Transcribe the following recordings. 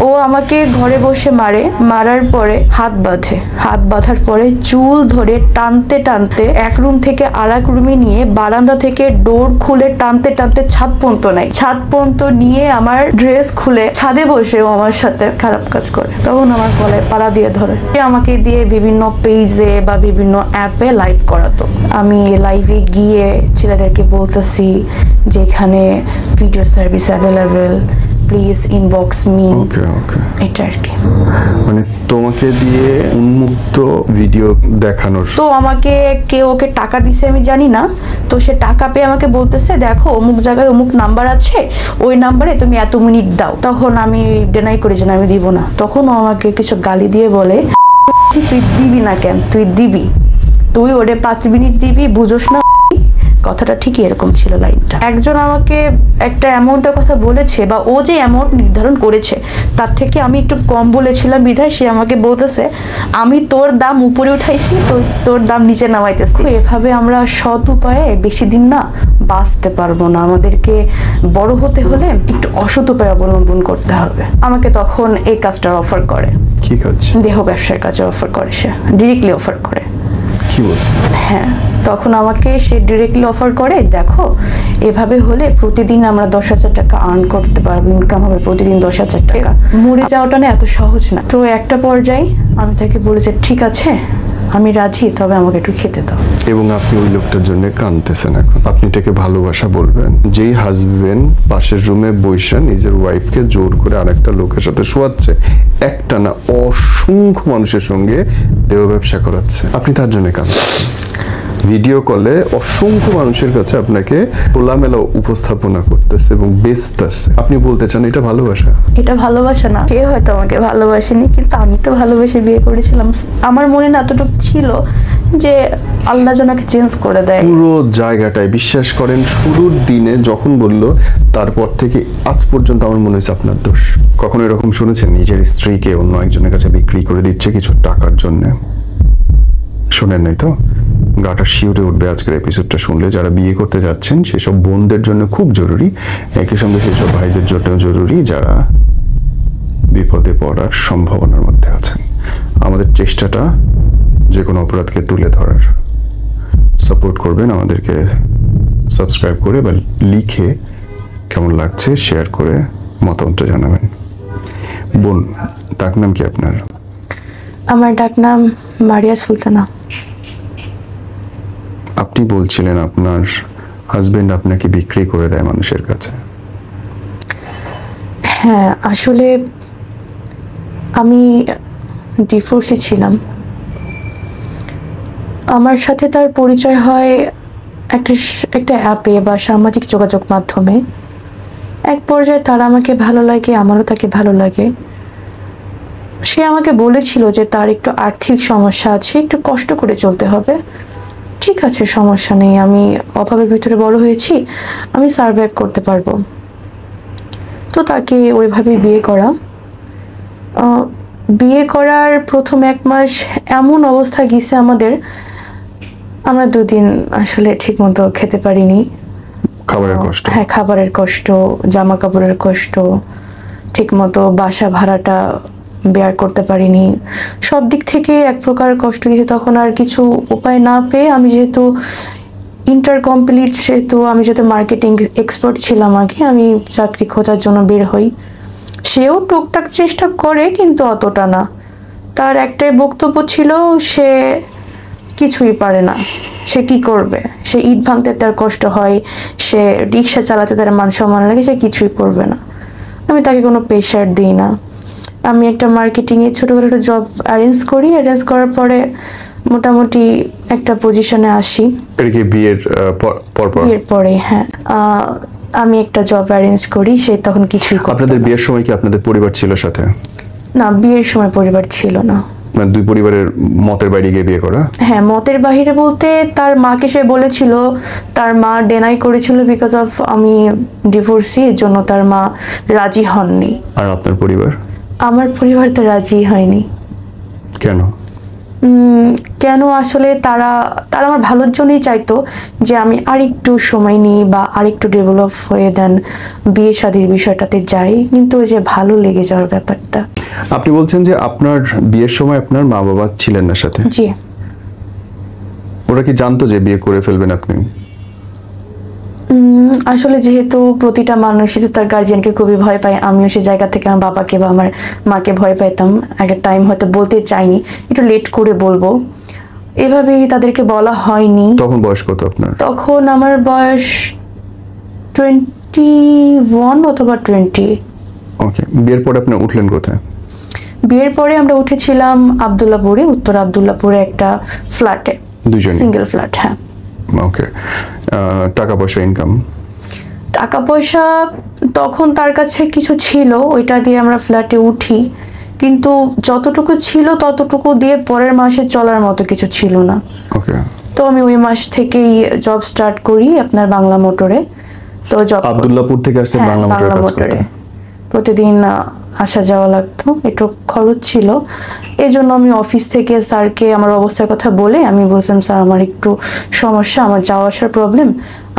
ও আমাকে ঘরে বসে মারে, মারার পরে হাত বাঁধার পরে চুল ধরে টানতে টানতে এক রুম থেকে আর এক রুমে নিয়ে বারান্দা থেকে ডোর খুলে টানতে টানতে ছাদ পর্যন্ত নিয়ে আমার ড্রেস খুলে ছাদে বসে ও আমার সাথে খারাপ কাজ করে। তখন আমার গলায় পাড়া দিয়ে ধরে, আমাকে দিয়ে বিভিন্ন পেজে বা বিভিন্ন অ্যাপে লাইভ করাতো। আমি লাইভে গিয়ে ছেলেদেরকে বলতেছি যে এখানে video service available, please inbox me. এটা আর কি, মানে তোমাকে দিয়ে উন্মুক্ত ভিডিও দেখানোর। তো আমাকে ওকে টাকা দিছে আমি জানি না, তো সে টাকা পেয়ে আমাকে বলতেছে দেখো অমুক জায়গায় অমুক নাম্বার আছে, ওই নাম্বারে তুমি এত মিনিট দাও। তখন আমি ডিনাই করি যে আমি দিব না। তখন ও আমাকে কিছু গালি দিয়ে বলে তুই দিবি না কেন, তুই ওরে 5 মিনিট দিবি, বুঝোস না? কথাটা ঠিকই এরকম ছিল লাইনটা। একজন আমাকে একটা অ্যামাউন্টের কথা বলেছে বা ও যে অ্যামাউন্ট নির্ধারণ করেছে তার থেকে আমি একটু কম বলেছিলাম বিধায় সে আমাকে বলতেছে আমি তোর দাম উপরে উঠাইছি, তোর দাম নিচে নামাইতেছি। এভাবে আমরা সৎ উপায়ে বেশি দিন না বাঁচতে পারবো না। আমাদেরকে বড় হতে হলে একটু অসৎ উপায় অবলম্বন করতে হবে। আমাকে তখন এই কাজটার অফার করে। কি কাজ? দেহ ব্যবসার কাজে অফার করে, সে ডিরেক্টলি অফার করে। কি বলছে? হ্যাঁ, তখন আমাকে সে ডিরেক্টলি অফার করে দেখো এভাবে হলে প্রতিদিন আমরা 10,000 টাকা আর্ন করতে পারবো, ইনকাম হবে প্রতিদিন 10,000 টাকা। মরে যাওয়াটা না এত সহজ না। তো একটা পর্যায়ে আমি তাকে বলেছি ঠিক আছে আমি রাজি, তবে আমাকে একটু খেতে দাও। এবং আপনি ওই লোকটার জন্য কাঁদতেছেন। এখন আপনি এটাকে ভালোবাসা বলবেন? যেই হাজবেন্ড পাশের রুমে বসে নিজের ওয়াইফকে জোর করে আরেকটা লোকের সাথে শোয়াচ্ছে, একটা না অসংখ্য মানুষের সঙ্গে দেহ ব্যবসা করাচ্ছে, আপনি তার জন্য কাঁদতেছেন। ভিডিও কলে অসংখ্য মানুষের কাছে আপনাকে খোলামেলা উপস্থাপনা করতেছে এবং বেচতেছে। আপনি বলতে চান এটা ভালোবাসা? এটা ভালোবাসা না। সে হয়তো আমাকে ভালোবাসেনি, কিন্তু আমি তো ভালোবেসে বিয়ে করেছিলাম। আমার মনে না এতটুকু ছিল যে আল্লাহ জনকে চেঞ্জ করে দেয়। পুরো জায়গাটায় বিশ্বাস করেন শুরুর দিনে যখন বলল তারপর থেকে আজ পর্যন্ত আমার মনে হয়েছে আপনার দোষ। কখনো এরকম শুনেছেন নিজের স্ত্রীকে অন্য একজনের কাছে বিক্রি করে দিচ্ছে কিছু টাকার জন্য? শোনেন নাই তো? গাটা শিউরে উঠবে আজকের এপিসোডটা শুনলে। যারা বিয়ে করতে যাচ্ছেন সেসব বোনদের জন্য খুব জরুরি, একই সঙ্গে সেসব ভাইদের জন্য জরুরি যারা বিপদে পড়ার সম্ভাবনার মধ্যে আছেন। আমাদের চেষ্টাটা যে কোনো অপরাধকে তুলে ধরার। সাপোর্ট করবেন আমাদেরকে, সাবস্ক্রাইব করে বা লিখে কেমন লাগছে শেয়ার করে মতামতটা জানাবেন। বোন, ডাক নাম কি আপনার? আমার ডাক নাম মারিয়া সুলতানা। আপনি বলছিলেন আপনার হাজবেন্ড আপনাকে বিক্রি করে দেয় মানুষের কাছে। হ্যাঁ, আসলে আমি ডিভোর্সে ছিলাম। আমার সাথে তার পরিচয় হয় একটা অ্যাপে বা সামাজিক যোগাযোগ মাধ্যমে। এক পর্যায়ে তার আমাকে ভালো লাগে, আমারও তাকে ভালো লাগে। সে আমাকে বলেছিল যে তার একটু আর্থিক সমস্যা আছে, একটু কষ্ট করে চলতে হবে। ঠিক আছে, সমস্যা নেই, আমি অভাবের ভিতরে বড় হয়েছি, আমি সারভাইভ করতে পারবো। তো তাকে ওইভাবে বিয়ে করার প্রথম 1 মাস এমন অবস্থা গেছে আমাদের, আমরা 2 দিন আসলে ঠিক মতো খেতে পারিনি। খাবারের কষ্ট? হ্যাঁ, খাবারের কষ্ট, জামা কাপড়ের কষ্ট, ঠিক মতো বাসা ভাড়াটা বেয়ার করতে পারিনি। সব দিক থেকে এক প্রকার কষ্ট গেছে। তখন আর কিছু উপায় না পেয়ে আমি যেহেতু ইন্টার কমপ্লিট, সেহেতু আমি যেহেতু মার্কেটিং এক্সপার্ট ছিলাম আগে, আমি চাকরি খোঁজার জন্য বের হই। সেও টুকটাক চেষ্টা করে কিন্তু অতটা না। তার একটাই বক্তব্য ছিল সে কিছুই পারে না, সে কি করবে, সে ইট ভাঙতে তার কষ্ট হয়, সে রিক্সা চালাতে তার মান সম্মান লাগে, সে কিছুই করবে না। আমি তাকে কোনো প্রেশার দিই না। আমি একটা মার্কেটিংয়ে ছোটোখাটো একটা জব অ্যারেঞ্জ করার পরে মোটামুটি একটা পজিশনে আসি। বিয়ের পরে হ্যাঁ, আমি একটা জব অ্যারেঞ্জ করি। সে তখন কিছুই করতো না। আপনাদের বিয়ের সময় কি আপনাদের পরিবার ছিল সাথে? না, বিয়ের সময় পরিবার ছিল না। মানে 2 পরিবারের মতের বাইরে গিয়ে বিয়ে করা? হ্যাঁ, মতের বাইরে বলতে তার মাকে সে বলেছিল, তার মা ডেনাই করেছিল বিকজ অফ আমি ডিভোর্সি, এর জন্য তার মা রাজি হননি। আর আপনার পরিবার? আমার পরিবার তো রাজি হয়নি। কেন? কেন আসলে তারা তারা আমার ভালোর জন্যই চাইতো যে আমি আরেকটু সময় নিই বা আরেকটু ডেভেলপ হয়ে দেন বিয়ে শাদীর বিষয়টাতে যাই, কিন্তু ওই যে ভালো লেগে যাওয়ার ব্যাপারটা। আপনি বলছেন যে আপনার বিয়ের সময় আপনার মা বাবা ছিলেন না সাথে, জি। ওরা কি জানতো যে বিয়ে করে ফেলবেন আপনি? আসলে যেহেতু প্রতিটা মানুষই তো তার গার্জিয়ানকে খুবই ভয় পায়, আমিও সে জায়গা থেকে আমার বাবাকে বা আমার মাকে ভয় পাইতাম। একটা টাইম হয়তো বলতে চাইনি, একটু লেট করে বলবো, এভাবেই তাদেরকে বলা হয়নি। তখন বয়স কত আপনার? তখন আমার বয়স 21 অথবা 20। ওকে, বিয়ের পরে আপনি উঠলেন কোথায়? বিয়ের পরে আমরা উঠেছিলাম আব্দুল্লাহপুরে, উত্তর আব্দুল্লাহপুরে একটা ফ্ল্যাটে, দুজনে? সিঙ্গেল ফ্ল্যাট, হ্যাঁ। ওকে, টাকা পয়সা ইনকাম? টাকা পয়সা তখন তার কাছে কিছু ছিল, ওইটা দিয়ে আমরা ফ্ল্যাটে উঠি, কিন্তু যতটুকু ছিল ততটুকু দিয়ে পরের মাসে চলার মতো কিছু ছিল না। ওকে, তো আমি ওই মাস থেকেই জব স্টার্ট করি আপনার বাংলা মোটরে। তো জব আব্দুল্লাহপুর থেকে আসতে বাংলা মোটরে কাজ করতে? প্রতিদিন আসা যাওয়া লাগতো, একটু খরচ ছিল। এই জন্য আমি অফিস থেকে স্যারকে আমার অবস্থার কথা বলে আমি বলছিলাম, স্যার আমার একটু সমস্যা, আমার যাওয়া আসার প্রবলেম,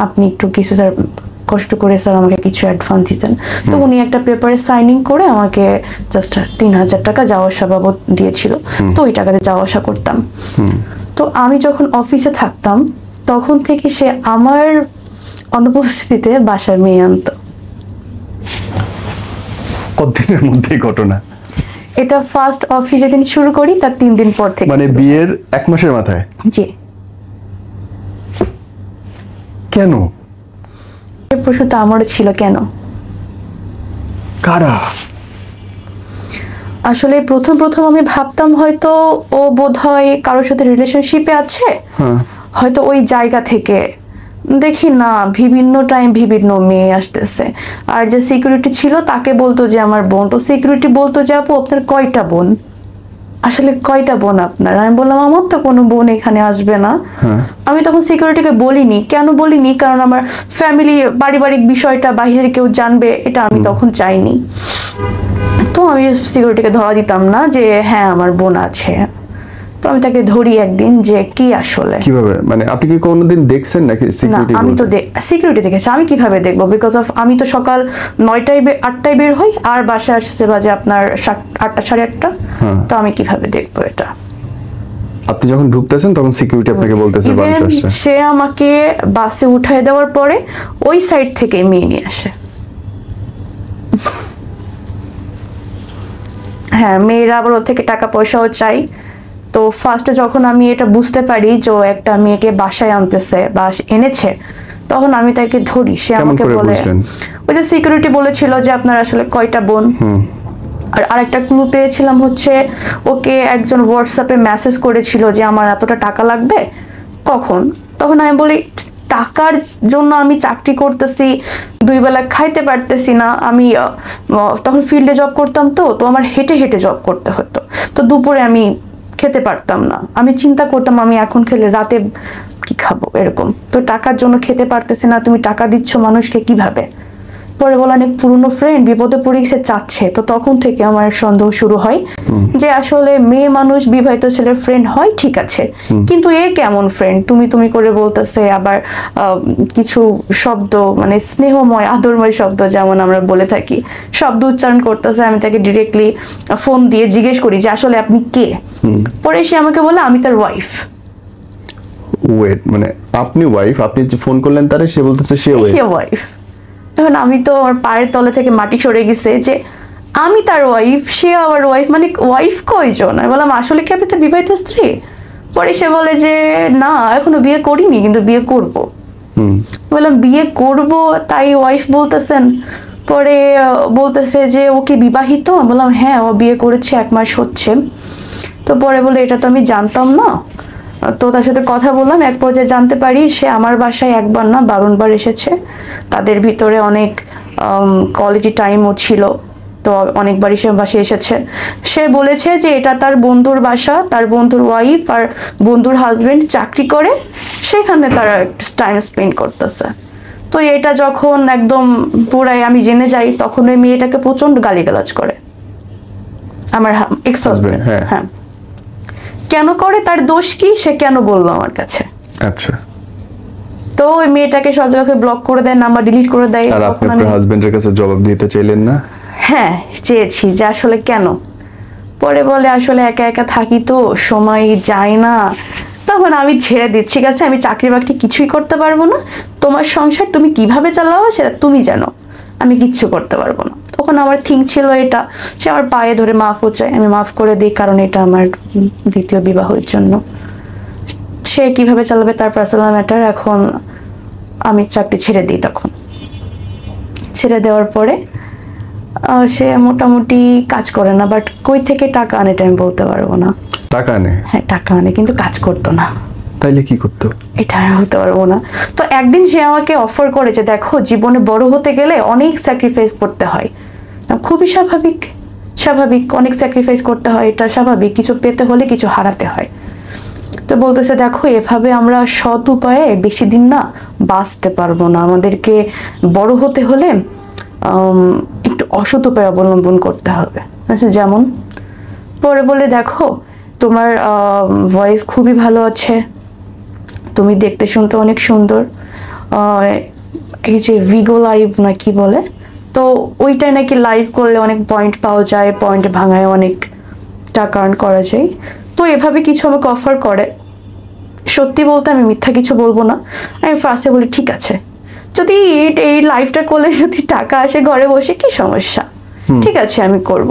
আপনি একটু কিছু স্যার কষ্ট করে স্যার আমাকে কিছু অ্যাডভান্স দিতেন। তো উনি একটা পেপারে সাইনিং করে আমাকে জাস্ট 3000 টাকা যাওয়া আসা বাবদ দিয়েছিল। তো ওই টাকাতে যাওয়া আসা করতাম। তো আমি যখন অফিসে থাকতাম তখন থেকে সে আমার অনুপস্থিতিতে বাসায় মেয়ে আনতো। কতদিনের মধ্যে ঘটনা? এটা ফার্স্ট অফিস যেদিন শুরু করি তার 3 দিন পর থেকে। মানে বিয়ের 1 মাসের মাথায়? জি। কেন? এই প্রশ্নটা আমারও ছিল, কেন? কারা? আসলে প্রথম প্রথম আমি ভাবতাম হয়তো ও বোধহয় কারোর সাথে রিলেশনশিপে আছে, হয়তো ওই জায়গা থেকে। দেখি না, বিভিন্ন টাইম বিভিন্ন মেয়ে আসতেছে। আর যে সিকিউরিটি ছিল তাকে বলতো যে আমার বোন, তো সিকিউরিটি বলতো যে আপু আপনার কয়টা বোন, আসলে কয়টা বোন আপনার? আমি বললাম আমার তো কোনো বোন এখানে আসবে না। আমি তখন সিকিউরিটিকে বলিনি, কেন বলিনি, কারণ আমার ফ্যামিলি পারিবারিক বিষয়টা বাইরের কেউ জানবে, এটা আমি তখন চাইনি। তো আমি সিকিউরিটিকে ধরা দিতাম না যে হ্যাঁ আমার বোন আছে। তো আমি তাকে ধরি একদিন যে কি আসলে। কিভাবে, মানে আপনি কি কোনোদিন দেখছেন নাকি না, সিকিউরিটি? আমি তো সিকিউরিটি দেখেছি, আমি কিভাবে দেখবো? বিকজ অফ আমি তো সকাল 8টায় বের হই আর বাসায় আসতে বাজে আপনার 8টা 8:30। তো আমি কিভাবে দেখবো এটা? আপনি যখন ঢুকতেছেন তখন সিকিউরিটি আপনাকে বলতেছে মানুষ Even আসছে? সে আমাকে বাসে উঠায় দেওয়ার পরে ওই সাইড থেকে মেয়ে নিয়ে আসে। হ্যাঁ, মেয়েরা আবার ওর থেকে টাকা পয়সাও চাই। তো ফার্স্টে যখন আমি এটা বুঝতে পারি যে ও একটা মেয়েকে বাসায় আনতেছে বা এনেছে, তখন আমি তাকে ধরি। সে আমাকে বলে, ওই যে সিকিউরিটি বলেছিল যে আপনার আসলে কয়টা বোন। আর আরেকটা ক্লু পেয়েছিলাম হচ্ছে ওকে একজন হোয়াটসঅ্যাপে মেসেজ করেছিল যে আমার এতটা টাকা লাগবে, কখন? তখন আমি বলি টাকার জন্য আমি চাকরি করতেছি, 2 বেলা খাইতে পারতেছি না। আমি তখন ফিল্ডে জব করতাম, তো আমার হেঁটে হেঁটে জব করতে হতো। তো দুপুরে আমি খেতে পারতাম না। আমি চিন্তা করতাম আমি এখন খেলে রাতে কি খাবো, এরকম। তো টাকার জন্য খেতে পারতেছি না, তুমি টাকা দিচ্ছ মানুষকে কিভাবে? পরে বলা অনেক পুরনো ফ্রেন্ড বিপদে পড়ে গেছে চাচ্ছে। তো তখন থেকে আমার সন্দেহ শুরু হয় যে আসলে মেয়ে মানুষ বিবাহিত ছেলের ফ্রেন্ড হয় ঠিক আছে, কিন্তু এ কেমন ফ্রেন্ড? তুমি তুমি করে বলতেছে, আবার কিছু শব্দ মানে স্নেহময় আদরময় শব্দ যেমন আমরা বলে থাকি শব্দ উচ্চারণ করতেছে। আমি তাকে ডিরেক্টলি ফোন দিয়ে জিজ্ঞেস করি যে আসলে আপনি কে? পরে সে আমাকে বলে আমি তার ওয়াইফ। ওয়েট, মানে আপনি ওয়াইফ, আপনি যে ফোন করলেন তারে, সে বলতেছে সে ওয়াইফ। তখন আমি তো আমার পায়ের তলে থেকে মাটি সরে গেছে যে আমি তার ওয়াইফ, সে আবার ওয়াইফ, মানে ওয়াইফ কয়জন? আমি বললাম আসলে কি আপনি তার বিবাহিত স্ত্রী? পরে সে বলে যে না এখনো বিয়ে করিনি, কিন্তু বিয়ে করব। বললাম বিয়ে করব তাই ওয়াইফ বলতেছেন? পরে বলতেছে যে ও কি বিবাহিত? বললাম হ্যাঁ ও বিয়ে করেছে, 1 মাস হচ্ছে। তো পরে বলে এটা তো আমি জানতাম না। তো তার সাথে কথা বললাম, এক পর্যায়ে জানতে পারি সে আমার বাসায় 1 বার না 52 বার এসেছে। তাদের ভিতরে অনেক কোয়ালিটি টাইমও ছিল, তো অনেকবারই সে বাসায় এসেছে। সে বলেছে যে এটা তার বন্ধুর বাসা, তার বন্ধুর ওয়াইফ আর বন্ধুর হাজবেন্ড চাকরি করে, সেখানে তারা টাইম স্পেন্ড করতেছে। তো এটা যখন একদম পুরাই আমি জেনে যাই, তখন ওই মেয়েটাকে প্রচন্ড গালিগালাজ করে আমার এক্স হাজবেন্ড। হ্যাঁ, কেন করে, তার দোষ কি, সে কেন বললো আমার কাছে। আচ্ছা, তো ওই মেয়েটাকে সব জায়গায় ব্লক করে দেয়, নাম্বার ডিলিট করে দেয়। আর আপনি আপনার হাজবেন্ডের কাছে জবাব দিতে চাইলেন না? হ্যাঁ চেয়েছি যে আসলে কেন। পরে বলে আসলে একা একা থাকি তো সময় যায় না। তখন আমি ছেড়ে দিচ্ছি, ঠিক আছে আমি চাকরি বাকরি কিছুই করতে পারবো না, তোমার সংসার তুমি কিভাবে চালাও সেটা তুমি জানো, আমি কিচ্ছু করতে পারবো না। তখন আমার থিঙ্ক ছিল এটা, সে আমার পায়ে ধরে মাফও চায়, আমি মাফ করে দিই, কারণ এটা আমার দ্বিতীয় বিবাহের জন্য। সে কিভাবে চালাবে তার পার্সোনাল ম্যাটার। এখন আমি চাকরি ছেড়ে দিই। তখন ছেড়ে দেওয়ার পরে সে মোটামুটি কাজ করে না, বাট কই থেকে টাকা আনে এটা আমি বলতে পারবো না। টাকা আনে? হ্যাঁ টাকা আনে, কিন্তু কাজ করতো না। তাইলে কি করতো? এটা আমি বলতে পারবো না। তো একদিন সে আমাকে অফার করে যে দেখো জীবনে বড় হতে গেলে অনেক স্যাক্রিফাইস করতে হয়। খুবই স্বাভাবিক, স্বাভাবিক অনেক স্যাক্রিফাইস করতে হয়, এটা স্বাভাবিক, কিছু পেতে হলে কিছু হারাতে হয়। তো বলতেছে দেখো এভাবে আমরা সৎ উপায়ে বেশি দিন না বাঁচতে পারবো না, আমাদেরকে বড় হতে হলে একটু অসৎ উপায় অবলম্বন করতে হবে। আচ্ছা যেমন? পরে বলে দেখো তোমার ভয়েস খুবই ভালো আছে, তুমি দেখতে শুনতে অনেক সুন্দর, এই যে ভিগো লাইভ না কি বলে, তো ওইটাই নাকি লাইভ করলে অনেক পয়েন্ট পাওয়া যায়, পয়েন্ট ভাঙায় অনেক টাকা আর্ন করা যায়। তো এভাবে কিছু আমাকে অফার করে। সত্যি বলতে আমি মিথ্যা কিছু বলবো না, আমি ফার্স্টে বলি ঠিক আছে, যদি এই লাইফটা করলে যদি টাকা আসে ঘরে বসে কি সমস্যা, ঠিক আছে আমি করব।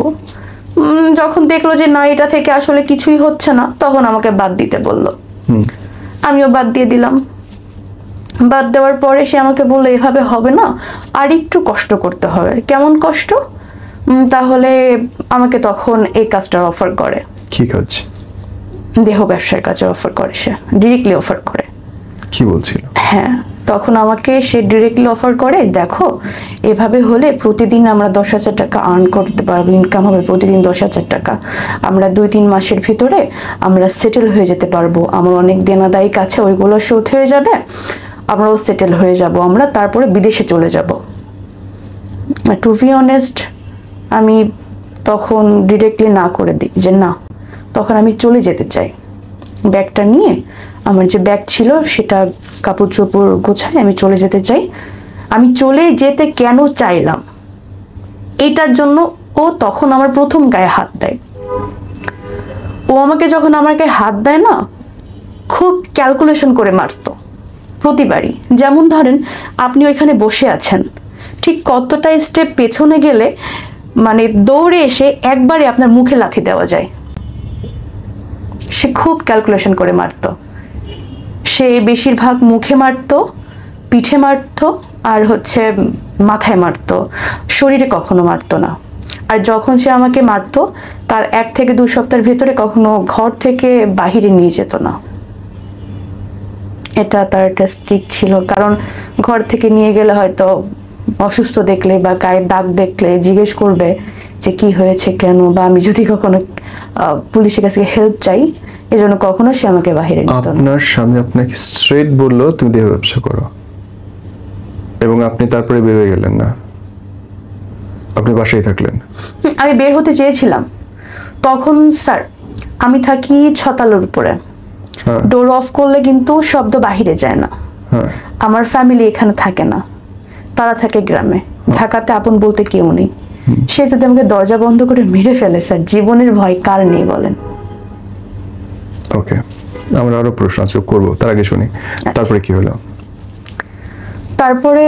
যখন দেখলো যে না এটা থেকে আসলে কিছুই হচ্ছে না, তখন আমাকে বাদ দিতে বললো। আমিও বাদ দিয়ে দিলাম। বাদ দেওয়ার পরে সে আমাকে বললো এভাবে হবে না, আর একটু কষ্ট করতে হবে। কেমন কষ্ট? তাহলে আমাকে তখন এই কাজটার অফার করে। কি কাজ? দেহ ব্যবসার কাজে অফার করে, সে ডিরেক্টলি অফার করে। কি বলছিল? হ্যাঁ তখন আমাকে সে ডিরেক্টলি অফার করে দেখো এভাবে হলে প্রতিদিন আমরা 10,000 টাকা আর্ন করতে পারবো, ইনকাম হবে প্রতিদিন 10,000 টাকা, আমরা 2-3 মাসের ভিতরে আমরা সেটেল হয়ে যেতে পারবো, আমার অনেক দেনাদায়িক আছে ওইগুলো শোধ হয়ে যাবে, আমরাও সেটেল হয়ে যাব, আমরা তারপরে বিদেশে চলে যাব। টু বি অনেস্ট আমি তখন ডিরেক্টলি না করে দিই যে না, তখন আমি চলে যেতে চাই। ব্যাগটা নিয়ে, আমার যে ব্যাগ ছিল সেটা কাপড় চোপড় গোছায় আমি চলে যেতে চাই। আমি চলে যেতে কেন চাইলাম এইটার জন্য ও তখন আমার প্রথম গায়ে হাত দেয়। ও আমাকে যখন আমার গায়ে হাত দেয় না, খুব ক্যালকুলেশন করে মারতো প্রতিবারই। যেমন ধরেন আপনি ওইখানে বসে আছেন, ঠিক কতটা স্টেপ পেছনে গেলে মানে দৌড়ে এসে একবারে আপনার মুখে লাথি দেওয়া যায়। সে খুব ক্যালকুলেশন করে মারতো। সে বেশিরভাগ মুখে মারতো, পিঠে মারতো, আর হচ্ছে মাথায় মারতো, শরীরে কখনো মারতো না। আর যখন সে আমাকে মারতো তার 1 থেকে 2 সপ্তাহের ভেতরে কখনো ঘর থেকে বাহিরে নিয়ে যেত না। এটা তার একটা স্ট্রিক ছিল, কারণ ঘর থেকে নিয়ে গেলে হয়তো অসুস্থ দেখলে বা গায়ে দাগ দেখলে জিজ্ঞেস করবে যে কি হয়েছে কেন, বা আমি যদি কখনো পুলিশের কাছে হেল্প চাই, এজন্য কখনো সে আমাকে বাইরে নিত না। আপনার স্বামী আপনাকে স্ট্রেট বললো তুমি দেহ ব্যবসা করো, এবং আপনি তারপরে বের হয়ে গেলেন না, আপনি বাসায় থাকলেন? আমি বের হতে চেয়েছিলাম তখন। স্যার আমি থাকি 6 তলার উপরে, ডোর অফ করলে কিন্তু শব্দ বাহিরে যায় না। আমার ফ্যামিলি এখানে থাকে না, তারা থাকে গ্রামে, ঢাকাতে আপন বলতে কেউ নেই। সে যদি আমাকে দরজা বন্ধ করে মেরে ফেলে, স্যার জীবনের ভয় কার নেই বলেন? ওকে, আমরা আরো প্রশ্ন আছে করবো, তার আগে শুনি তারপরে কি হলো। তারপরে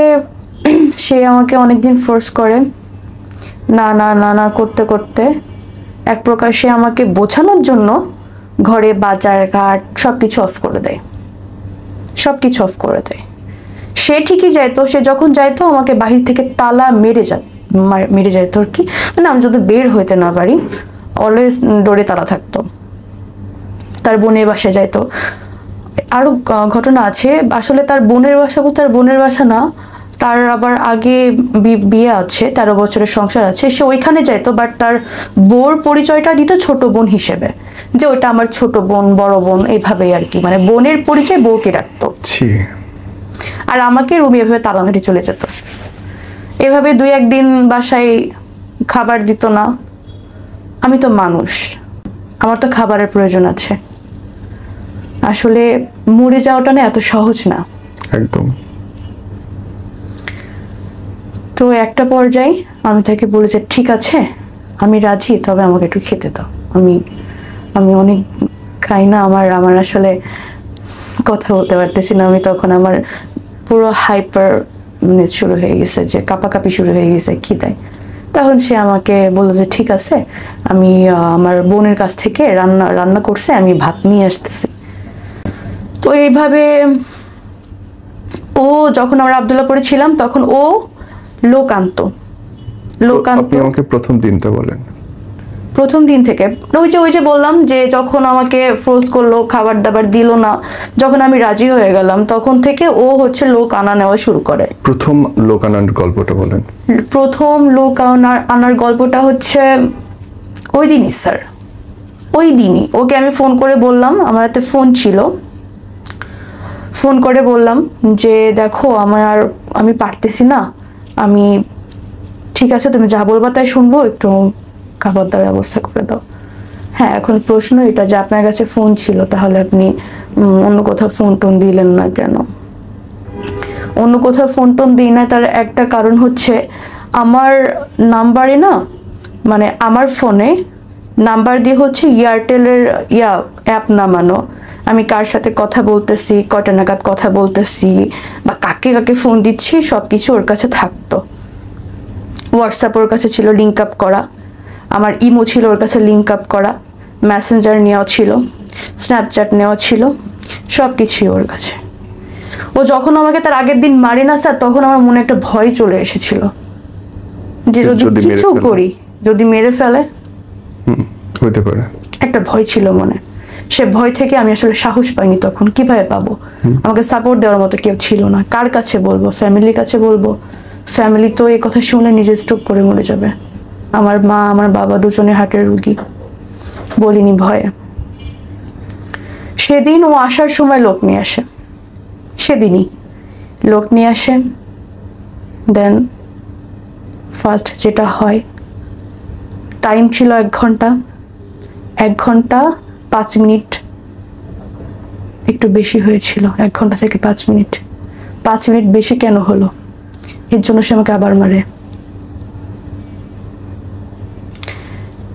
সে আমাকে অনেকদিন ফোর্স করে, না না না না করতে করতে এক প্রকার সে আমাকে বোঝানোর জন্য ঘরে বাজার ঘাট সবকিছু অফ করে দেয়, সবকিছু অফ করে দেয়। সে ঠিকই যাইতো, সে যখন যাইতো আমাকে বাহির থেকে তালা মেরে যাইতো আর কি, মানে আমি যদি বের হইতে না পারি অলওয়েজ ডোরে তালা থাকতো। তার বোনের বাসায় যাইতো। আরো ঘটনা আছে, আসলে তার বোনের বাসা বলতে তার বোনের বাসা না, তার আবার আগে বিয়ে আছে, 13 বছরের সংসার আছে, সে ওইখানে যাইতো, বাট তার বোর পরিচয়টা দিত ছোট বোন হিসেবে, যে ওটা আমার ছোট বোন বড় বোন এইভাবেই আর কি, মানে বোনের পরিচয় বউকে রাখতো। আর আমাকে রুমে এভাবে তালা মেরে চলে যেত। এভাবে 2-1 দিন বাসায় খাবার দিত না। আমি তো মানুষ, আমার তো খাবারের প্রয়োজন আছে, আসলে মরে যাওয়াটা না এত সহজ না। একদম। তো একটা পর্যায়ে আমি তাকে বলি যে ঠিক আছে আমি রাজি, তবে আমাকে একটু খেতে দাও। আমি আমি অনেক খাই না, আমার আমার আসলে কথা বলতে পারতেছি না। আমি তখন আমার পুরো হাইপার শুরু হয়ে গেছে, যে কাঁপাকাঁপি শুরু হয়ে গেছে খিদায়। তখন সে আমাকে বললো যে ঠিক আছে, আমি আমার বোনের কাছ থেকে রান্না রান্না করছে, আমি ভাত নিয়ে আসতেছি। তো এইভাবে ও যখন আমরা আবদুল্লাপুরে ছিলাম তখন ও লোক আনতো। আপনি আমাকে প্রথম দিনটা বলেন। প্রথম দিন থেকে ওই যে বললাম যে যখন আমাকে ফোর্স করলো, খাবার দাবার দিল না, যখন আমি রাজি হয়ে গেলাম তখন থেকে ও হচ্ছে লোক আনা নেওয়া শুরু করে। প্রথম লোক আনার গল্পটা বলেন। প্রথম লোক আনার গল্পটা হচ্ছে ওই দিনই স্যার, ওই দিনই ওকে আমি ফোন করে বললাম, আমার হাতে ফোন ছিল, ফোন করে বললাম যে দেখো আমি পারতেছি না, আমি ঠিক আছে তুমি যা বলবা তাই শুনবো, একটু খাবার দাবার ব্যবস্থা করে দাও। হ্যাঁ, এখন প্রশ্ন এটা যে আপনার কাছে ফোন ছিল, তাহলে আপনি অন্য কোথাও ফোন টোন দিলেন না কেন? অন্য কোথাও ফোন টোন দিই না, তার একটা কারণ হচ্ছে আমার নাম্বারে না, মানে আমার ফোনে নাম্বার দিয়ে হচ্ছে এয়ারটেলের অ্যাপ নামানো। আমি কার সাথে কথা বলতেছি, কয়টা নাগাদ কথা বলতেছি, বা কাকে কাকে ফোন দিচ্ছি, সব কিছু ওর কাছে থাকতো। হোয়াটসঅ্যাপ ওর কাছে ছিল লিঙ্ক আপ করা, আমার ইমো ছিল ওর কাছে লিঙ্ক আপ করা, মেসেঞ্জার নেওয়া ছিল, স্ন্যাপচ্যাট নেওয়া ছিল, সব কিছুই ওর কাছে। ও যখন আমাকে তার আগের দিন মারে না স্যার, তখন আমার মনে একটা ভয় চলে এসেছিল যে যদি কিছু করি, যদি মেরে ফেলে, হতে পারে একটা ভয় ছিল মনে। সে ভয় থেকে আমি আসলে সাহস পাইনি তখন। কিভাবে পাবো? আমাকে সাপোর্ট দেওয়ার মতো কেউ ছিল না। কার কাছে বলবো? ফ্যামিলির কাছে বলবো? ফ্যামিলি তো এই কথা শুনলে নিজে স্ট্রোক করে মরে যাবে। আমার মা আমার বাবা দুজনে হার্টের রুগী। বলিনি ভয়ে। সেদিন ও আসার সময় লোক নিয়ে আসে, সেদিনই লোক নিয়ে আসে। দেন ফার্স্ট যেটা হয়, টাইম ছিল 1 ঘন্টা, 1 ঘন্টা 5 মিনিট, একটু বেশি হয়েছিল, 1 ঘন্টা থেকে 5 মিনিট। 5 মিনিট বেশি কেন হলো, এর জন্য সে আমাকে আবার মারে।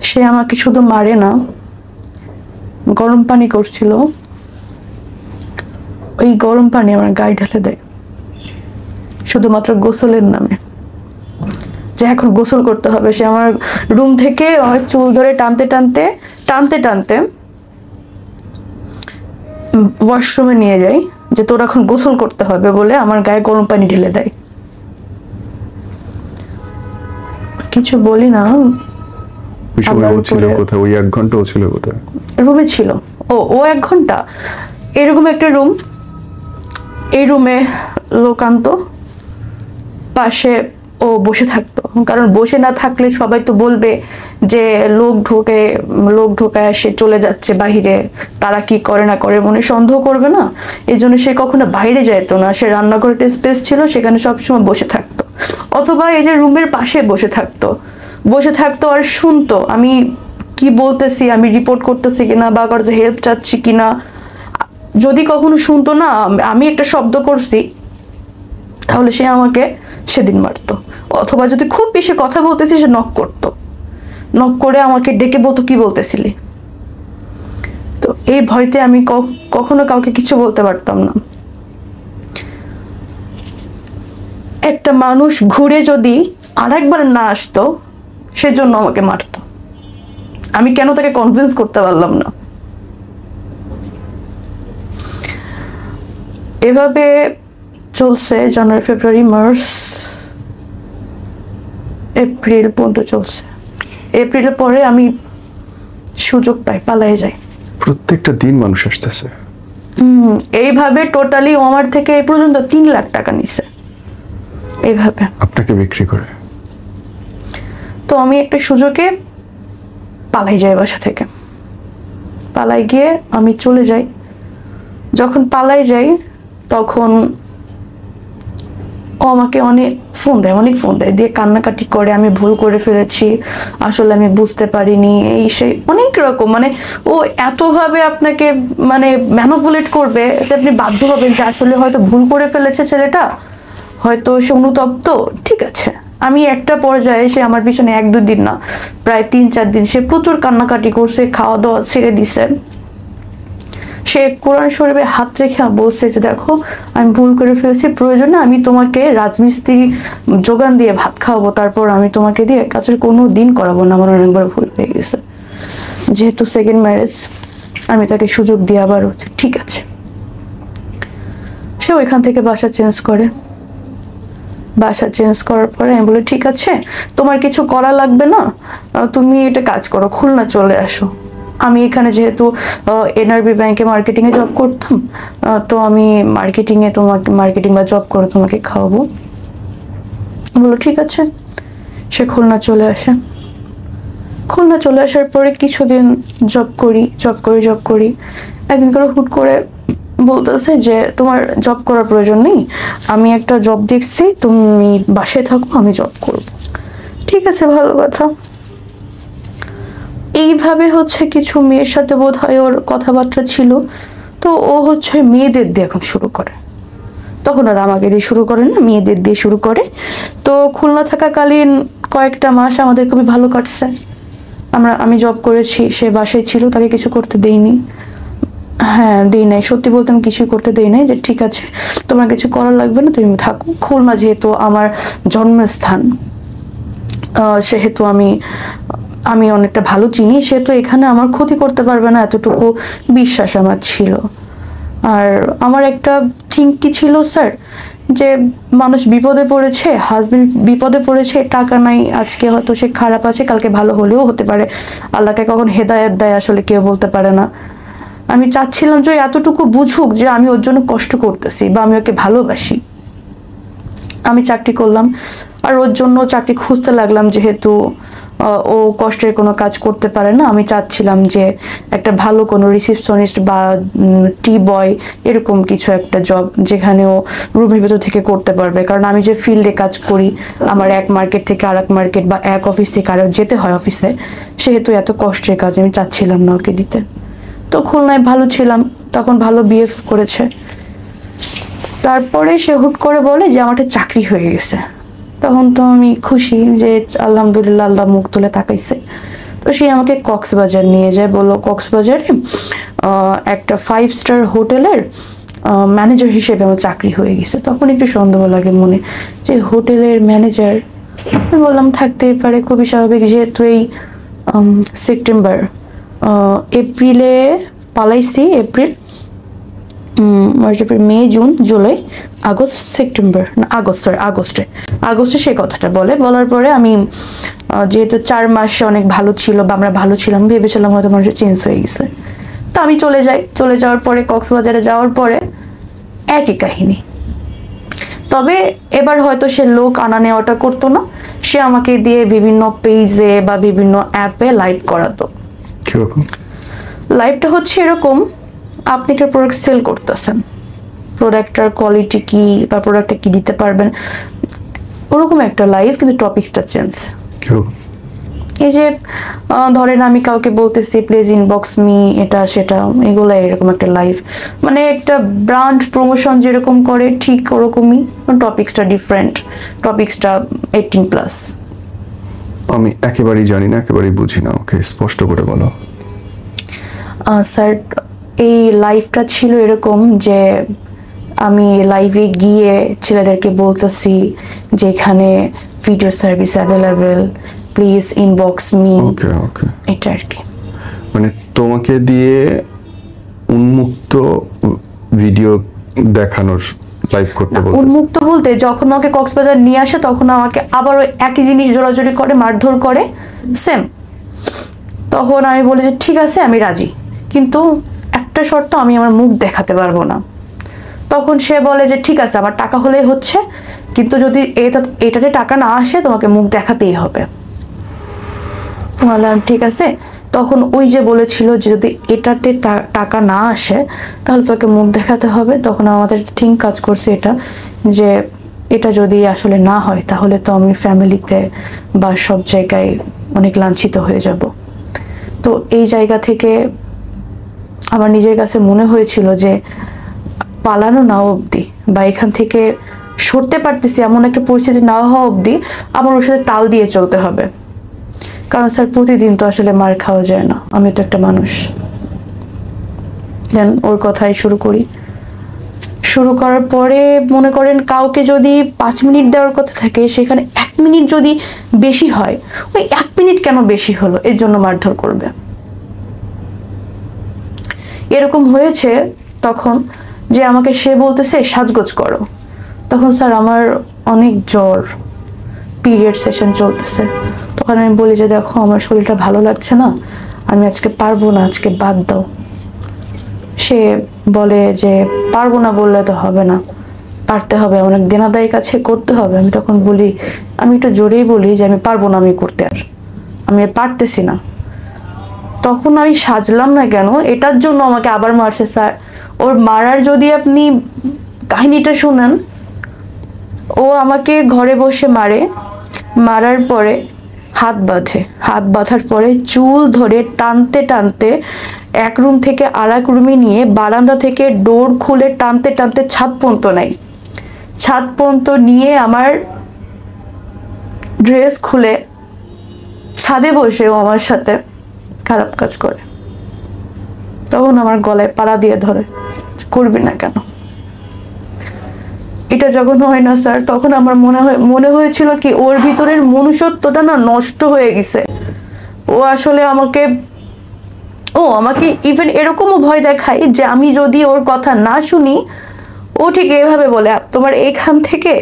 সে আমাকে শুধু মারে না, গরম পানি করছিল, ওই গরম পানি আমার গায়ে ঢেলে দেয়, শুধুমাত্র গোসলের নামে, যে এখন গোসল করতে হবে। সে আমার রুম থেকে আমার চুল ধরে টানতে টানতে টানতে টানতে ওয়াশরুমে নিয়ে যায়, যে তোর এখন গোসল করতে হবে বলে আমার গায়ে গরম পানি ঢেলে দেয়। কিছু বলি না। ওই 1 ঘন্টা ও ছিল কোথায়? রুমে ছিল। ও 1 ঘন্টা, এরকম একটা রুম, এই রুমে লোক আনতো, পাশে ও বসে থাকতো। কারণ বসে না থাকলে সবাই তো বলবে যে লোক ঢোকায় সে চলে যাচ্ছে বাহিরে, তারা কি করে না করে মনে সন্দেহ করবে না, এই জন্য সে কখনো বাইরে যেত না। সে রান্নাঘরে একটা স্পেস ছিল, সেখানে সবসময় বসে থাকতো, অথবা এই যে রুমের পাশে বসে থাকতো আর শুনতো আমি কি বলতেছি, আমি রিপোর্ট করতেছি কিনা, বা কারো হেল্প চাচ্ছি কিনা। যদি কখনো শুনতো না আমি একটা শব্দ করছি, তাহলে সে আমাকে সেদিন মারতো। অথবা যদি খুব বেশি কথা বলতেছি, সে নক করতো, নক করে আমাকে ডেকে বলতো কি বলতেছিলি। তো এই ভয়তে আমি কখনো কাউকে কিছু বলতে পারতাম না। একটা মানুষ ঘুরে যদি আরেকবার না আসতো, সেজন্য আমাকে মারতো। আমি কেন তাকে কনভিন্স করতে পারলাম না। এভাবে চলছে জানুয়ারি, ফেব্রুয়ারি, মার্চ, এপ্রিল পর্যন্ত চলছে। এপ্রিলের পরে আমি সুযোগ পাই, পালিয়ে যাই। প্রত্যেকটা দিন মানুষ আসতেছে। এইভাবে টোটালি আমার থেকে এই পর্যন্ত 3 লাখ টাকা নিছে এইভাবে আপনাকে বিক্রি করে। তো আমি একটা সুযোগে পালাই যাই, বাসা থেকে পালাই গিয়ে আমি চলে যাই। যখন পালাই যাই তখন ও আমাকে অনেক ফোন দেয় দিয়ে কান্নাকাটি করে, আমি ভুল করে ফেলেছি, আসলে আমি বুঝতে পারিনি, এই সেই অনেক রকম, মানে ও এতভাবে আপনাকে মানে ম্যানিপুলেট করবে যে আপনি বাধ্য হবেন যে আসলে হয়তো ভুল করে ফেলেছে ছেলেটা, হয়তো সে অনুতপ্ত। ঠিক আছে, আমি একটা পর্যায়ে সে আমার পিছনে 1-2 দিন না, প্রায় 3-4 দিন সে প্রচুর কান্নাকাটি করছে, খাওয়া দাওয়া ছেড়ে দিছে। সে কোরআন শরীফে হাত রেখে বলছে যে দেখো আমি ভুল করে ফেলেছি, প্রয়োজনে আমি তোমাকে রাজমিস্ত্রি যোগান দিয়ে ভাত খাওয়াবো, তারপর আমি তোমাকে দিয়ে কাজের কোনো দিন করাবো না, আমার অনেকবার ভুল হয়ে গেছে। যেহেতু সেকেন্ড ম্যারেজ, আমি তাকে সুযোগ দিয়ে আবার হচ্ছে ঠিক আছে। সে ওইখান থেকে বাসা চেঞ্জ করে। বাসা চেঞ্জ করার পরে আমি বলি ঠিক আছে, তোমার কিছু করা লাগবে না, তুমি এটা কাজ করো, খুলনা চলে আসো। আমি এখানে যেহেতু এনআরবি ব্যাংকে মার্কেটিংয়ে জব করতাম, তো আমি মার্কেটিং বা জব করে তোমাকে খাওয়াবো। বলো ঠিক আছে। সে খুলনা চলে আসে। খুলনা চলে আসার পরে কিছুদিন জব করি। একদিন করে হুট করে বলতেছে যে তোমার জব করার প্রয়োজন নেই, আমি একটা জব দেখছি, তুমি বাসায় থাকো, আমি জব করব। ঠিক আছে, ভালো কথা। এইভাবে হচ্ছে কিছু মেয়ের সাথে বোধ হয় ওর কথাবার্তা ছিল, তো ও হচ্ছে মেয়েদের দিয়ে এখন শুরু করে। তখন আর আমাকে দিয়ে শুরু করে না, মেয়েদের দিয়ে শুরু করে। তো খুলনা থাকাকালীন কয়েকটা মাস আমাদের খুবই ভালো কাটছে। আমি জব করেছি, সে বাসায় ছিল, তাকে কিছু করতে দেইনি। হ্যাঁ, দিই নাই, সত্যি বলতে আমি কিছুই করতে দেই নাই, যে ঠিক আছে তোমার কিছু করার লাগবে না, তুমি থাকো। খুলনা যেহেতু আমার জন্মস্থান, সেহেতু আমি অনেকটা ভালো চিনি, সেহেতু এখানে আমার ক্ষতি করতে পারবে না, এতটুকু বিশ্বাস আমার ছিল। আর আমার একটা কি ছিল স্যার, যে মানুষ বিপদে পড়েছে, হাজবেন্ড বিপদে পড়েছে, টাকা নাই, আজকে হয়তো সে খারাপ আছে, কালকে ভালো হলেও হতে পারে, আল্লাহকে কখন হেদায়েত দেয় আসলে কেউ বলতে পারে না। আমি চাচ্ছিলাম যে এতটুকু বুঝুক যে আমি ওর জন্য কষ্ট করতেছি বা আমি ওকে ভালোবাসি। আমি চাকরি করলাম, আর ওর জন্য চাকরি খুঁজতে লাগলাম, যেহেতু ও কষ্টের কোনো কাজ করতে পারে না। আমি চাচ্ছিলাম যে একটা ভালো কোনো রিসেপশনিস্ট বা টি বয় এরকম কিছু একটা জব, যেখানে ও রুমের ভেতর থেকে করতে পারবে, কারণ আমি যে ফিল্ডে কাজ করি, আমার এক মার্কেট থেকে আরেক মার্কেট বা এক অফিস থেকে আরেক যেতে হয় অফিসে, সেহেতু এত কষ্টের কাজ আমি চাচ্ছিলাম না ওকে দিতে। তো খুলনায় ভালো ছিলাম, তখন ভালো বিহেভ করেছে। তারপরে সে হুট করে বলে যে আমার একটা চাকরি হয়ে গেছে। তখন তো আমি খুশি যে আলহামদুলিল্লাহ, আল্লাহ মুখ তুলে তাকাইছে। তো সে আমাকে কক্সবাজার নিয়ে যায়, বললো কক্সবাজারে একটা 5 স্টার হোটেলের ম্যানেজার হিসেবে আমার চাকরি হয়ে গেছে। তখন একটু সন্দেহ লাগে মনে, যে হোটেলের ম্যানেজার। আমি বললাম থাকতেই পারে, খুবই স্বাভাবিক, যেহেতু এই সেপ্টেম্বর এপ্রিলে পালাইছি, April March April May June July August September না আগস্টে সেই কথাটা বলার পরে আমি যেহেতু 4 মাসে অনেক ভালো ছিল বা আমরা ভালো ছিলাম, ভেবেছিলাম হয়তো মানুষের চেঞ্জ হয়ে গেছে। তো আমি চলে যাওয়ার পরে কক্সবাজারে যাওয়ার পরে একই কাহিনী। তবে এবার হয়তো সে লোক আনা নেওয়াটা করতো না, সে আমাকে দিয়ে বিভিন্ন পেজে বা বিভিন্ন অ্যাপে লাইভ করাতো। কিরকম লাইভটা হচ্ছে এরকম, আপনি একটা প্রোডাক্ট সেল করতেছেন, প্রোডাক্টটার কোয়ালিটি কি বা প্রোডাক্টটা কি দিতে পারবেন, ওরকম একটা লাইভ, কিন্তু টপিকসটা চেঞ্জ। এই যে ধরেন আমি কাউকে বলতেছি প্লিজ ইনবক্স মি এটা সেটা, এগুলো এরকম একটা লাইভ, মানে একটা ব্র্যান্ড প্রমোশন যেরকম করে ঠিক ওরকমই, টপিকসটা ডিফারেন্ট, টপিকসটা 18+। আমি একেবারেই জানি না, একেবারেই বুঝি না, ওকে স্পষ্ট করে বলো। স্যার, এই লাইভটা ছিল এরকম যে আমি লাইভে গিয়ে ছেলেদেরকে বলতেছি যে এখানে video service available, please inbox me. Okay এটা আর কি, মানে তোমাকে দিয়ে উন্মুক্ত ভিডিও দেখানোর লাইভ করতে বলতে। উন্মুক্ত বলতে যখন আমাকে কক্সবাজার নিয়ে আসে, তখন আমাকে আবার ওই একই জিনিস জোরাজোরি করে, মারধর করে, সেম। তখন আমি বলি যে ঠিক আছে আমি রাজি, কিন্তু একটা শর্ত, আমি আমার মুখ দেখাতে পারবো না। তখন সে বলে যে ঠিক আছে আমার টাকা হলেই হচ্ছে, কিন্তু যদি এটাতে টাকা না আসে তোমাকে মুখ দেখাতেই হবে। বললাম ঠিক আছে। তখন ওই যে বলেছিল যে যদি এটাতে টাকা না আসে তাহলে তোকে মুখ দেখাতে হবে, তখন আমাদের থিঙ্ক কাজ করছে এটা, যে এটা যদি আসলে না হয় তাহলে তো আমি ফ্যামিলিতে বা সব জায়গায় অনেক লাঞ্ছিত হয়ে যাব। তো এই জায়গা থেকে আমার নিজের কাছে মনে হয়েছিল যে পালানো না অবধি বা এখান থেকে সরতে পারতেছি এমন একটা পরিস্থিতি না হওয়া অবধি আমার ওর সাথে তাল দিয়ে চলতে হবে। কারণ স্যার প্রতিদিন তো আসলে মার খাওয়া যায় না, আমি তো একটা মানুষ। দেন ওর কথাই শুরু করার পরে মনে করেন কাউকে যদি 5 মিনিট দেওয়ার কথা থাকে সেখানে 1 মিনিট যদি বেশি হয়, ওই 1 মিনিট কেন বেশি হলো এর জন্য মারধর করবে। এরকম হয়েছে তখন যে আমাকে সে বলতেছে সাজগোজ করো। তখন স্যার আমার অনেক জ্বর, পিরিয়ড সেশন চলতেছে। তখন আমি বলি যে দেখো আমার শরীরটা ভালো লাগছে না, আমি আজকে পারবো না, আজকে বাদ দাও। সে বলে যে পারবো না বললে তো হবে না, পারতে হবে, অনেক দেনাদায়ী কাছে করতে হবে। আমি তখন বলি, আমি একটু জোরেই বলি যে আমি পারবো না, আমি করতে আমি আর পারতেছি না। তখন আমি সাজলাম না কেন এটার জন্য আমাকে আবার মারছে স্যার। ওর মারার যদি আপনি কাহিনীটা শুনেন, ও আমাকে ঘরে বসে মারার পরে হাত বাঁধার পরে চুল ধরে টানতে টানতে এক রুম থেকে আর এক রুমে নিয়ে বারান্দা থেকে ডোর খুলে টানতে টানতে ছাদ পর্যন্ত নিয়ে আমার ড্রেস খুলে ছাদে বসেও আমার সাথে খারাপ কাজ করে। তখন আমার গলায় পাড়া দিয়ে ধরে, করবি না কেন। এটা যখন হয় না স্যার, তখন আমার মনে হয়েছিল কি ওর ভিতরের মনুষ্যত্বটা না নষ্ট হয়ে গেছে। ও আসলে আমাকে ইভেন এরকমও ভয় দেখায় যে আমি যদি ওর কথা না শুনি, ও ঠিক এভাবে বলে তোমার এইখান থেকে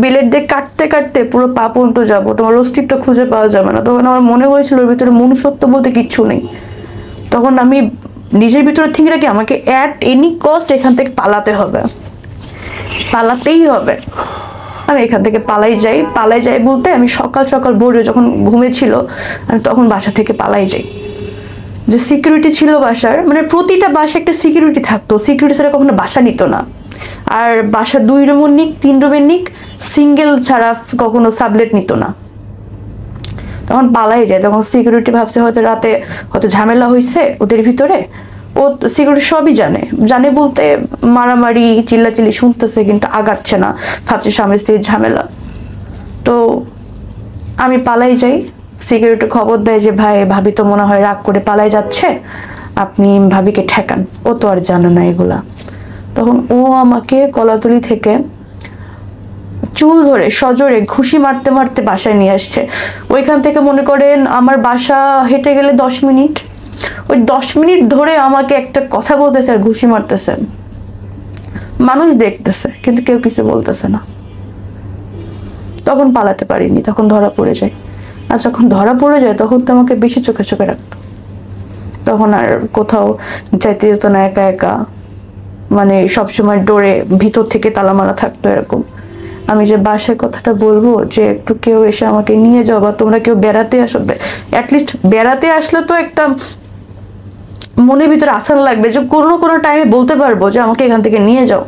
বিলেট দিয়ে কাটতে কাটতে পুরো পা পর্যন্ত যাবো, তোমার অস্তিত্ব খুঁজে পাওয়া যাবে না। তখন আমার মনে হয়েছিল ওর ভিতরে মনুষ্যত্ব বলতে কিচ্ছু নেই। তখন আমি নিজের ভিতরে ঠিক রাখি আমাকে অ্যাট এনি কস্ট এখান থেকে পালাতেই হবে। আমি এখান থেকে পালাই যাই বলতে আমি সকাল ভোরে যখন ঘুমেছিল আমি তখন বাসা থেকে পালাই যাই। যে সিকিউরিটি ছিল বাসার, মানে প্রতিটা বাসা একটা সিকিউরিটি থাকতো, সিকিউরিটি ছাড়া কখনো বাসা নিত না। আর বাসা 2 রুমের নিক 3 রুমের নিক সিঙ্গেল ছাড়া কখনো সাবলেট নিত না। তখন পালাই যায়। তখন সিকিউরিটি ভাবছে হয়তো রাতে হয়তো ঝামেলা হয়েছে ওদের ভিতরে, ও সিকিউরিটি সবই জানে বলতে মারামারি চিল্লাচিল্লি শুনতেছে কিন্তু আগাচ্ছে না, ভাবছে স্বামী স্ত্রীর ঝামেলা। তো আমি পালাই যাই। সিকিউরিটি খবর দেয় যে ভাবি তো মনে হয় রাগ করে পালাই যাচ্ছে, আপনি ভাবিকে ঠেকান, ও তো আর জানে না এগুলা। তখন ও আমাকে কলাতলি থেকে চুল ধরে সজোরে ঘুষি মারতে মারতে বাসায় নিয়ে আসছে। ওইখান থেকে মনে করেন আমার বাসা হেঁটে গেলে 10 মিনিট, ওই 10 মিনিট ধরে আমাকে একটা কথা বলতেছে আর ঘুষি মারতেছে। মানুষ দেখতেছে কিন্তু কেউ কিছু বলতেছে না। তখন পালাতে পারিনি, তখন ধরা পড়ে যায়। আর যখন ধরা পড়ে যায় তখন তো আমাকে বেশি চোখে চোখে রাখতো। তখন আর কোথাও যাইতে যেত না একা, মানে সবসময় ডোরে ভিতর থেকে তালা মারা থাকতো এরকম। আমি যে বাসায় কথাটা বলবো যে একটু কেউ এসে আমাকে নিয়ে যাও বা তোমরা কেউ বেড়াতে আসবে, অ্যাটলিস্ট বেড়াতে আসলে তো একটা মনের ভিতরে আশা লাগবে যে কোনো টাইমে বলতে পারবো যে আমাকে এখান থেকে নিয়ে যাও।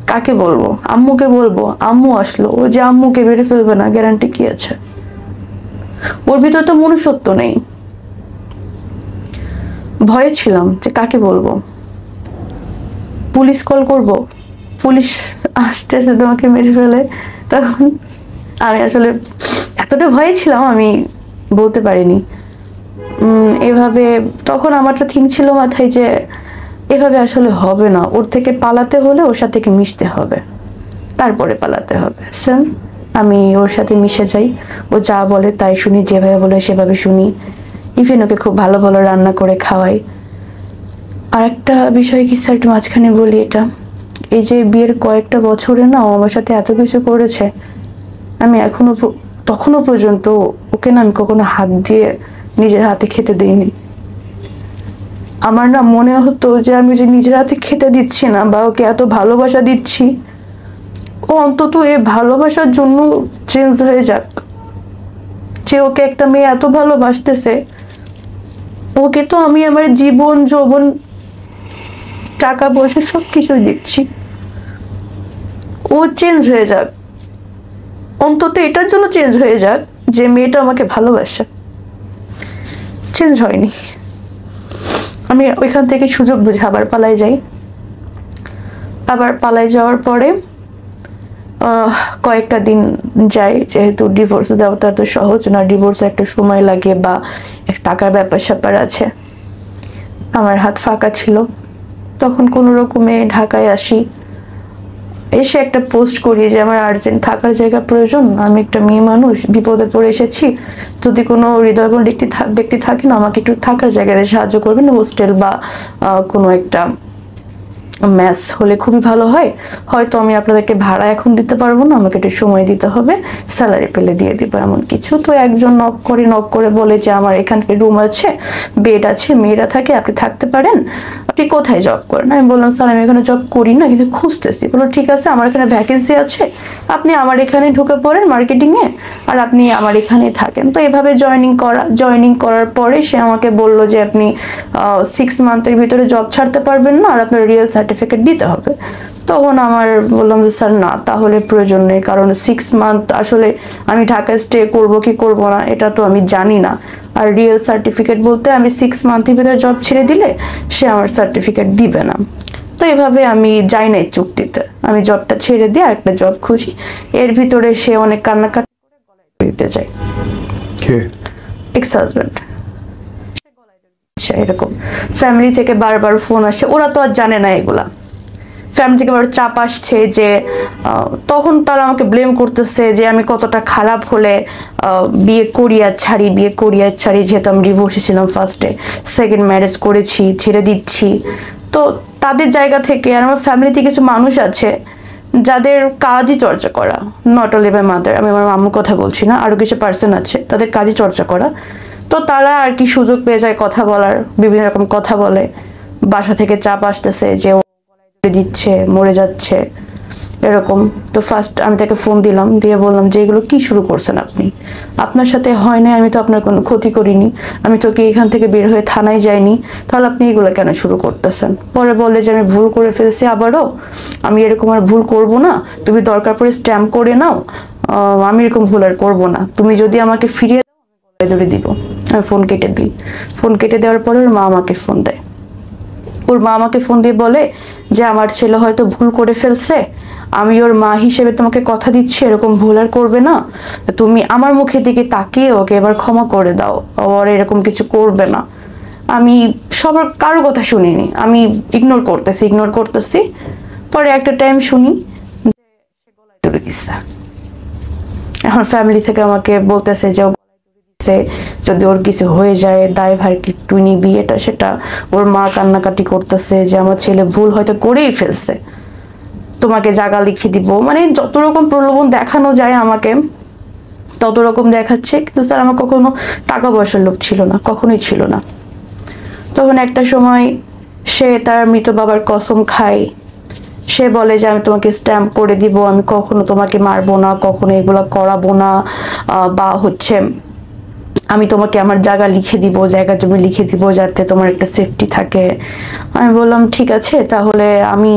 কাকে বলবো? আম্মুকে বলবো। আম্মু আসলো, ও যে আম্মুকে মেরে ফেলবে না গ্যারান্টি কি আছে? ওর ভিতরে তো মনুষ্যত্ব নেই। ভয়ে ছিলাম যে কাকে বলবো, পুলিশ কল করব, পুলিশ আসতে তোমাকে মেরে ফেলে। তখন আমি আসলে এতটা ভয়ে ছিলাম আমি বলতে পারিনি। এভাবে তখন আমার তো থিঙ্ক ছিল মাথায় যে এভাবে আসলে হবে না, ওর থেকে পালাতে হলে ওর সাথে মিশতে হবে, তারপরে পালাতে হবে। সেম আমি ওর সাথে মিশে যাই, ও যা বলে তাই শুনি, যেভাবে বলে সেভাবে শুনি। ইভেন ওকে খুব ভালো ভালো রান্না করে খাওয়াই। আর একটা বিষয় কি স্যার একটু মাঝখানে বলি, এটা এই যে বিয়ের কয়েকটা বছরে না ও আমার সাথে এত কিছু করেছে, আমি তখনও পর্যন্ত ওকে না আমি কখনো হাত দিয়ে নিজের হাতে খেতে দিইনি। আমার না মনে হতো যে আমি যে নিজের হাতে খেতে দিচ্ছি না বা ওকে এত ভালোবাসা দিচ্ছি, ও অন্তত এই ভালোবাসার জন্য চেঞ্জ হয়ে যাক। যে ওকে একটা মেয়ে এত ভালোবাসতেছে, ওকে তো আমি আমার জীবন যৌবন টাকা পয়সা সবকিছুই দিচ্ছি, ও চেঞ্জ হয়ে যাক। অন্তত এটার জন্য চেঞ্জ হয়ে যাক যে মেয়েটা আমাকে ভালোবাসে। চেঞ্জ হয়নি। আমি ওইখান থেকে সুযোগ বুঝে আবার পালাই যাই। আবার পালাই যাওয়ার পরে কয়েকটা দিন যায়, যেহেতু ডিভোর্স দেওয়াটা তো সহজ না, ডিভোর্স একটা সময় লাগে বা টাকার ব্যাপার স্যাপার আছে। আমার হাত ফাঁকা ছিল, তখন কোনো রকমে ঢাকায় আসি। এসে একটা পোস্ট করি যে আমার আর্জেন্ট থাকার জায়গা প্রয়োজন, আমি একটা মেয়ে মানুষ, বিপদে পড়ে এসেছি, যদি কোনো হৃদয়বান ব্যক্তি থাকেন আমাকে একটু থাকার জায়গায় সাহায্য করবেন, হোস্টেল বা কোনো একটা ম্যাস হলে খুবই ভালো হয়। হয়তো আমি আপনাদেরকে ভাড়া এখন দিতে পারবো না, আমাকে একটু সময় দিতে হবে, স্যালারি পেলে দিয়ে দিব এমন কিছু। তো একজন নক করে বলে যে আমার এখানে রুম আছে, বেড আছে, মেয়েরা থাকে, আপনি থাকতে পারেন, আপনি কোথায় জব করেন? আমি বললাম স্যার আমি এখানে জব করি না, কিন্তু খুঁজতেছি। বললো ঠিক আছে, আমার এখানে ভ্যাকেন্সি আছে, আপনি আমার এখানে ঢুকে পড়েন মার্কেটিংয়ে, আর আপনি আমার এখানেই থাকেন। তো এভাবে জয়েনিং করার পরে সে আমাকে বলল যে আপনি 6 মান্থের ভিতরে জব ছাড়তে পারবেন না, আর আপনার রিয়েল সার্টিফিকেট দিতে হবে। তখন আমার বললাম যে স্যার না, তাহলে প্রয়োজন নেই, কারণ 6 মান্থ আসলে আমি ঢাকায় স্টে করবো কি করবো না এটা তো আমি জানি না। আর রিয়েল সার্টিফিকেট বলতে আমি 6 মান্থের ভিতরে জব ছেড়ে দিলে সে আমার সার্টিফিকেট দিবে না। তো এভাবে আমি যাই নাই চুক্তিতে, আমি জবটা ছেড়ে দিয়ে একটা জব খুঁজি। এর ভিতরে সে অনেক কান্নাকাটি করে গলায় দিতে যায়। এক্স হাজব্যান্ড এরকম ফ্যামিলি থেকে বারবার ফোন আসে, ওরা তো আর জানে না এগুলা। ফ্যামিলি থেকে আবার চাপ আসছে যে তখন তারা আমাকে ব্লেম করতেছে যে আমি কতটা খারাপ হলে বিয়ে করি আর ছাড়ি, যেহেতু আমি ডিভোর্সে ছিলাম ফার্স্টে, সেকেন্ড ম্যারেজ করেছি, ছেড়ে দিচ্ছি। তো তাদের জায়গা থেকে, আর আমার ফ্যামিলিতে কিছু মানুষ আছে যাদের কাজই চর্চা করা, নট অনলি মাই মাদার, আমি আমার আম্মুর কথা বলছি না, আরও কিছু পার্সন আছে তাদের কাজই চর্চা করা। তো তারা আর কি সুযোগ পেয়ে যায় কথা বলার, বিভিন্ন রকম কথা বলে, বাসা থেকে চাপ আসতেছে যে দিচ্ছে, মরে যাচ্ছে এরকম। তো ফার্স্ট আমি তাকে ফোন দিলাম, দিয়ে বললাম যে এগুলো কি শুরু করছেন আপনি? আপনার সাথে হয় না, আমি তো আপনার কোনো ক্ষতি করিনি, আমি তো কি এখান থেকে বের হয়ে থানায় যাইনি, তাহলে আপনি এগুলো কেন শুরু করতেছেন? পরে বলে যে আমি ভুল করে ফেলছি, আবারও আমি এরকম আর ভুল করব না, তুমি দরকার পড়ে স্ট্যাম্প করে নাও, আমি এরকম ভুল আর করবো না, তুমি যদি আমাকে ফিরিয়ে দাও আমি গলায় দড়ি দিব। আমি ফোন কেটে দিই। ফোন কেটে দেওয়ার পরে ওর মা আমাকে ফোন দেয়। ওর মা আমাকে ফোন দিয়ে বলে যে আমার ছেলে হয়তো ভুল করে ফেলছে, আমি ওর মা হিসেবে তোমাকে কথা দিচ্ছি এরকম ভুল আর করবে না, তুমি আমার মুখের দিকে তাকিয়ে ওকে এবার ক্ষমা করে দাও, ওর এরকম কিছু করবে না। আমি কারো কথা শুনিনি, আমি ইগনোর করতেছি। পরে একটা টাইম শুনি যে সে গলায় দড়ি দিচ্ছে। এখন ফ্যামিলি থেকে আমাকে বলতেছে যে যদি ওর কিছু হয়ে যায় দায়ভার কি তুই নিবি, এটা সেটা। ওর মা কান্নাকাটি করতেছে যে আমার ছেলে ভুল হয়তো করেই ফেলছে, তোমাকে জায়গা লিখে দিব, মানে যত রকম প্রলোভন দেখানো যায় আমাকে তত রকম দেখাচ্ছে। কিন্তু স্যার আমার কখনো টাকা পয়সার লোভ ছিল না, কখনোই ছিল না। তখন একটা সময় সে তার মৃত বাবার কসম খায়, সে বলে যে আমি তোমাকে স্ট্যাম্প করে দিব, আমি কখনো তোমাকে মারবো না, কখনো এগুলো করাবো না, বা হচ্ছে আমি তোমাকে আমার জায়গা জমি লিখে দিব যাতে তোমার একটা সেফটি থাকে। আমি বললাম ঠিক আছে, তাহলে আমি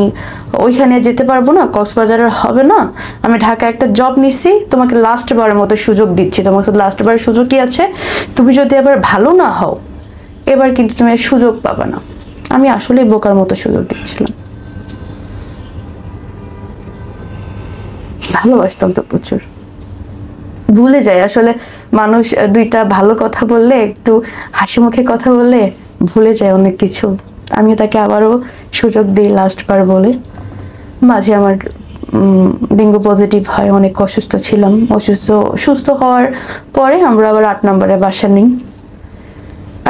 ওইখানে যেতে পারবো না, কক্সবাজারের হবে না, আমি ঢাকায় একটা জব নিছি, তোমাকে লাস্ট বারের মতো সুযোগ দিচ্ছি, তোমার সাথে লাস্ট বারের সুযোগই আছে, তুমি যদি এবার ভালো না হও এবার কিন্তু তুমি সুযোগ পাবে না। আমি আসলেই বোকার মতো সুযোগ দিচ্ছিলাম, ভালোবাসতাম তো প্রচুর। ভুলে যায় আসলে মানুষ, দুইটা ভালো কথা বললে, একটু হাসি মুখে কথা বললে ভুলে যায় অনেক কিছু। আমি তাকে আবারও সুযোগ দিই লাস্ট বার বলে। মাঝে আমার ডেঙ্গু পজিটিভ হয়, অনেক অসুস্থ ছিলাম। সুস্থ হওয়ার পরে আমরা আবার 8 নম্বরে বাসা নিই।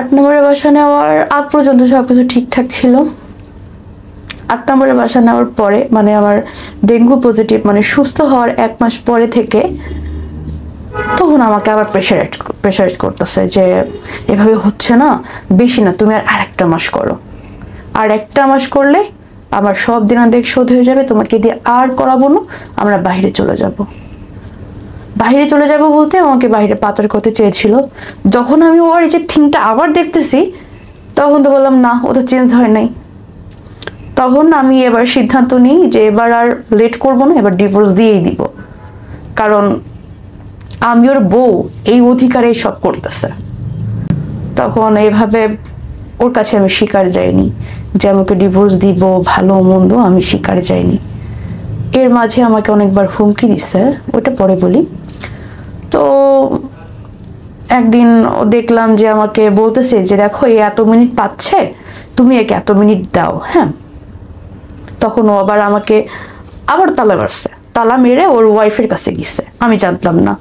8 নম্বরে বাসা নেওয়ার আগ পর্যন্ত সবকিছু ঠিকঠাক ছিল। 8 নম্বরে বাসা নেওয়ার পরে মানে আমার ডেঙ্গু পজিটিভ মানে সুস্থ হওয়ার 1 মাস পরে থেকে তখন আমাকে আবার প্রেশারাইজ করতেছে যে এভাবে হচ্ছে না, বেশি না, তুমি আর একটা মাস করো, আর একটা মাস করলে আমার সব দিনাদেক শোধ হয়ে যাবে, তোমাকে দিয়ে আর করাবো না, আমরা বাইরে চলে যাব বলতে আমাকে বাইরে পাচার করতে চেয়েছিল। যখন আমি ওর এই যে থিংটা আবার দেখতেছি তখন তো বললাম না, ও তো চেঞ্জ হয় নাই। তখন আমি এবার সিদ্ধান্ত নিই যে এবার আর লেট করবো না, এবার ডিভোর্স দিয়েই দিব, কারণ আমি ওর বউ, এই অধিকারে সব করতেছে। তখন এইভাবে ওর কাছে আমি শিকার যাইনি যে আমাকে ডিভোর্স দিব, ভালো মন্দ আমি শিকার যাইনি। এর মাঝে আমাকে অনেকবার হুমকি দিচ্ছে, ওটা পরে বলি। তো একদিন দেখলাম যে আমাকে বলতেছে যে দেখো এই এত মিনিট পাচ্ছে, তুমি একে এত মিনিট দাও। হ্যাঁ, তখন ও আবার আমাকে আবার তালা মারছে, তালা মেরে ওর ওয়াইফের কাছে গেছে, আমি জানতাম না।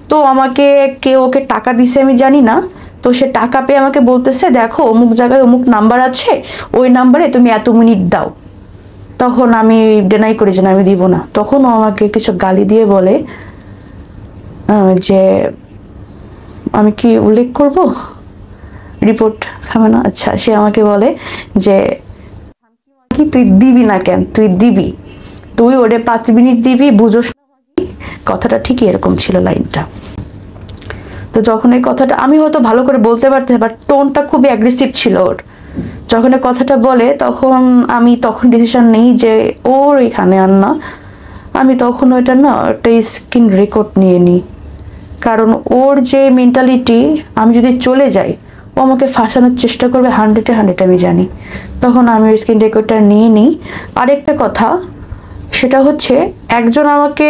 তো আমাকে কে ওকে টাকা দিছে আমি জানি না। তো সে টাকা পেয়ে আমাকে বলতেছে দেখো অমুক জায়গায় অমুক নাম্বার আছে, ওই নাম্বারে তুমি এত মিনিট দাও। তখন আমি ডিনাই করি যে না, আমি দিব না। তখন ও আমাকে কিছু গালি দিয়ে বলে যে আমি কি উল্লেখ করব, রিপোর্ট খাবে না? আচ্ছা, সে আমাকে বলে যে কি তুই দিবি না কেন, তুই দিবি, তুই ওরে 5 মিনিট দিবি, বুঝোস না? কথাটা ঠিকই এরকম ছিল, লাইনটা। তো যখন এই কথাটা আমি হয়তো ভালো করে বলতে পারতে, বাট টোনটা খুবই অ্যাগ্রেসিভ ছিল ওর। যখন এই কথাটা বলে তখন আমি ডিসিশন নেই যে ওর এখানে আর না। আমি তখন ওইটা না একটা স্ক্রিন রেকর্ড নিয়ে নিই, কারণ ওর যে মেন্টালিটি, আমি যদি চলে যাই ও আমাকে ফাঁসানোর চেষ্টা করবে 100-এ 100, আমি জানি। তখন আমি ওই স্ক্রিন রেকর্ডটা নিয়ে নিই। আরেকটা কথা, সেটা হচ্ছে একজন আমাকে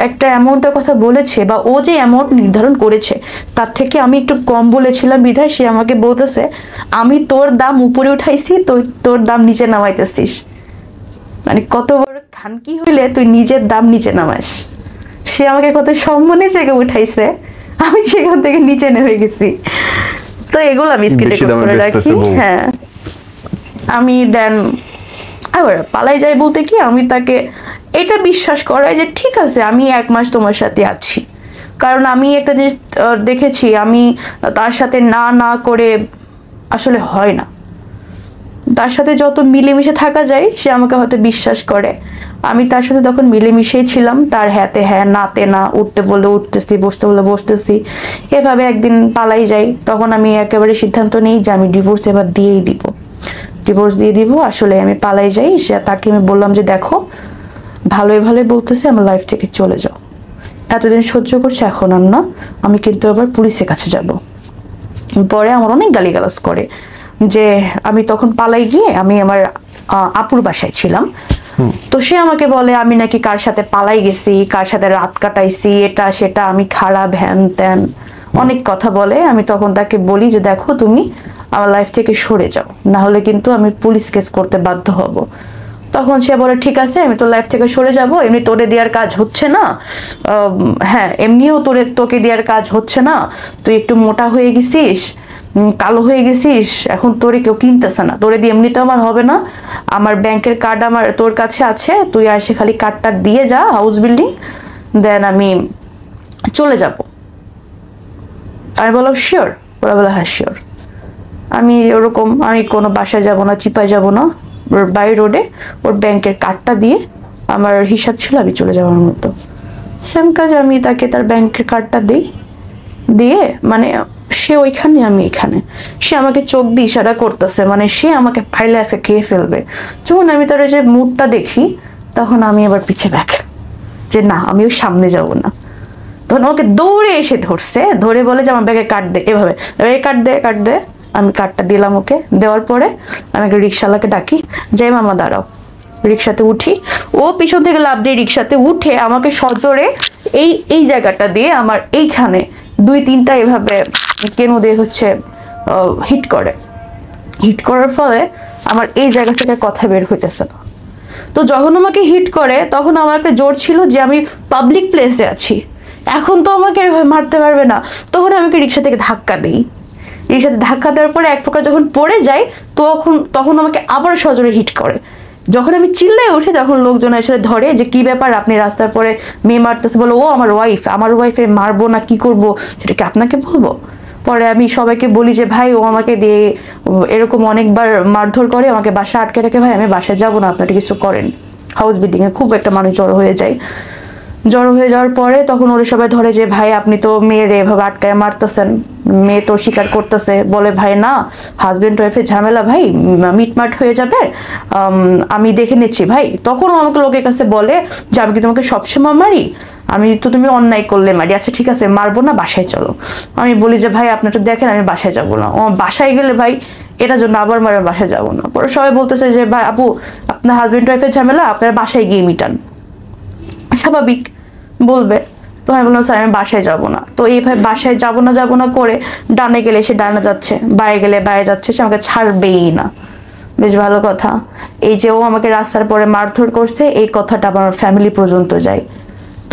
একটা অ্যামাউন্টের কথা বলেছে, বা ও যে অ্যামাউন্ট নির্ধারণ করেছে তার থেকে আমি একটু কম বলেছিলাম বিধায় সে আমাকে বলতেছে আমি তোর দাম উপরে উঠাইছি, তোর দাম নিচে নামাইতেছিস। মানে কত বড় খানকি হইলে তুই নিজের দাম নিচে নামাস। সে আমাকে কত সম্মানের জায়গায় উঠাইছে, আমি সেখান থেকে নিচে নেমে গেছি। তো এগুলো আমি স্ক্রিন রেকর্ড করে রাখি। হ্যাঁ, আমি দেন আবার পালাই যাই বলতে কি, আমি তাকে এটা বিশ্বাস করাই যে ঠিক আছে আমি 1 মাস তোমার সাথে আছি। কারণ আমি একটা জিনিস দেখেছি, আমি তার সাথে না না করে আসলে হয় না। তার সাথে যত মিলেমিশে থাকা যায় সে আমাকে হয়তো বিশ্বাস করে। আমি তার সাথে তখন মিলেমিশেই ছিলাম, তার হ্যাঁতে হ্যাঁ নাতে না, উঠতে বললে উঠতেছি, বসতে বললে বসতেছি। এভাবে একদিন পালাই যাই, তখন আমি একেবারে সিদ্ধান্ত নিই যে আমি ডিভোর্স এবার দিয়েই দিব, ডিভোর্স দিয়ে দিব। আসলে আমি পালাই যাই, সে তাকে আমি বললাম যে দেখো ভালোই ভালোই বলতেছে আমার লাইফ থেকে চলে যাও, এতদিন সহ্য করছে, এখন আর না, আমি কিন্তু আবার পুলিশের কাছে যাব। পরে আমার অনেক গালিগালাজ করে যে আমি তখন পালাই গিয়ে আমি আমার আপুর বাসায় ছিলাম। তো সে আমাকে বলে আমি নাকি কার সাথে পালাই গেছি, কার সাথে রাত কাটাইছি, এটা সেটা, আমি খারাপ, হ্যান ত্যান অনেক কথা বলে। আমি তখন তাকে বলি যে দেখো তুমি আমার লাইফ থেকে সরে যাও, না হলে কিন্তু আমি পুলিশ কেস করতে বাধ্য হব। তখন সে বলে ঠিক আছে আমি তোর লাইফ থেকে সরে যাব, এমনি তোরে দেওয়ার কাজ হচ্ছে না, হ্যাঁ এমনিও তোকে দেওয়ার কাজ হচ্ছে না, তুই একটু মোটা হয়ে গেছিস, কালো হয়ে গেছিস, এখন তোরে কেউ কিনতেছে না, তোরে দিয়ে এমনিতে আমার হবে না, আমার ব্যাংকের কার্ড আমার তোর কাছে আছে, তুই এসে খালি কার্ডটা দিয়ে যা, হাউস বিল্ডিং, দেন আমি চলে যাব। আমি বললাম শিওর? ওরা বলে হ্যাঁ শিওর। আমি ওরকম, আমি কোনো বাসায় যাব না, চিপায় যাব না, ওর বাই রোডে ওর ব্যাংকের কার্ডটা দিয়ে আমার হিসাব ছিল আমি চলে যাওয়ার মতো। সেম কাজ আমি তাকে তার ব্যাংকের কার্ডটা দিই, দিয়ে মানে সে ওইখানে আমি এখানে, সে আমাকে চোখ দিয়ে ইশারা করতেছে, মানে সে আমাকে ফাইলে আজকে খেয়ে ফেলবে। যখন আমি তার যে মুডটা দেখি তখন আমি আবার পিছে ব্যাক, যে না আমি ওই সামনে যাব না। তখন আমাকে দৌড়ে এসে ধরছে, ধরে বলে যে আমার ব্যাগে কার্ড দে, এভাবে এই কার্ড দে, কার্ড দে। আমি কার্ডটা দিলাম ওকে, দেওয়ার পরে আমি একটা রিক্সাওয়ালাকে ডাকি, যাই মামা দাঁড়াও, রিক্সাতে উঠি। ও পিছন থেকে লাফ দিয়ে রিক্সাতে উঠে আমাকে সজোরে এই জায়গাটা দিয়ে আমার এইখানে 2-3টা এভাবে কেন দিয়ে হচ্ছে হিট করে। হিট করার ফলে আমার এই জায়গা থেকে কথা বের হইতেছে না। তো যখন আমাকে হিট করে তখন আমার একটা জোর ছিল যে আমি পাবলিক প্লেসে আছি, এখন তো আমাকে এভাবে মারতে পারবে না। তখন আমাকে রিক্সা থেকে ধাক্কা দিই, রিক্সাতে ধাক্কা দেওয়ার পরে এক প্রকার যখন পড়ে যাই তখন আমাকে আবার সজোরে হিট করে। যখন আমি চিল্লায় উঠি তখন লোকজন এসে ধরে যে কি ব্যাপার, আপনি রাস্তার পরে মেয়ে মারতেছে, বলো ও আমার ওয়াইফে মারবো না কি করব সেটা কি আপনাকে বলবো? পরে আমি সবাইকে বলি যে ভাই ও আমাকে দিয়ে এরকম অনেকবার মারধর করে, আমাকে বাসায় আটকে রাখে, ভাই আমি বাসায় যাবো না, আপনারা কিছু করেন। হাউস বিল্ডিংয়ে খুব একটা মানুষ জড়ো হয়ে যায়। জড়ো হয়ে যাওয়ার পরে তখন ওরা সবাই ধরে যে ভাই আপনি তো মেয়ের এভাবে আটকায় মারতেছেন, মেয়ে তো স্বীকার করতেছে, বলে ভাই না হাজবেন্ড ওয়াইফের ঝামেলা ভাই, মিটমাট হয়ে যাবে, আমি দেখে নিচ্ছি ভাই। তখনও আমাকে লোকের কাছে বলে যে আমি কি তোমাকে সবসময় মারি, তুমি অন্যায় করলে মারি, আচ্ছা ঠিক আছে মারবো না, বাসায় চলো। আমি বলি যে ভাই আপনি তো দেখেন আমি বাসায় যাবো না, ও বাসায় গেলে ভাই এটার জন্য আবার মারে বাসায় যাবো না। পরে সবাই বলতেছে যে ভাই আপু আপনার হাজবেন্ড ওয়াইফের ঝামেলা আপনার বাসায় গিয়ে মিটান, স্বাভাবিক বলবে। তো আমি বললাম স্যার আমি বাসায় যাব না। তো এইভাবে বাসায় যাব না করে ডানে গেলে সে ডানে যাচ্ছে, বায়ে গেলে বায়ে যাচ্ছে, সে আমাকে ছাড়বেই না। বেশ ভালো কথা, এই যে ও আমাকে রাস্তার পরে মারধর করছে এই কথাটা আমার ফ্যামিলি পর্যন্ত যায়।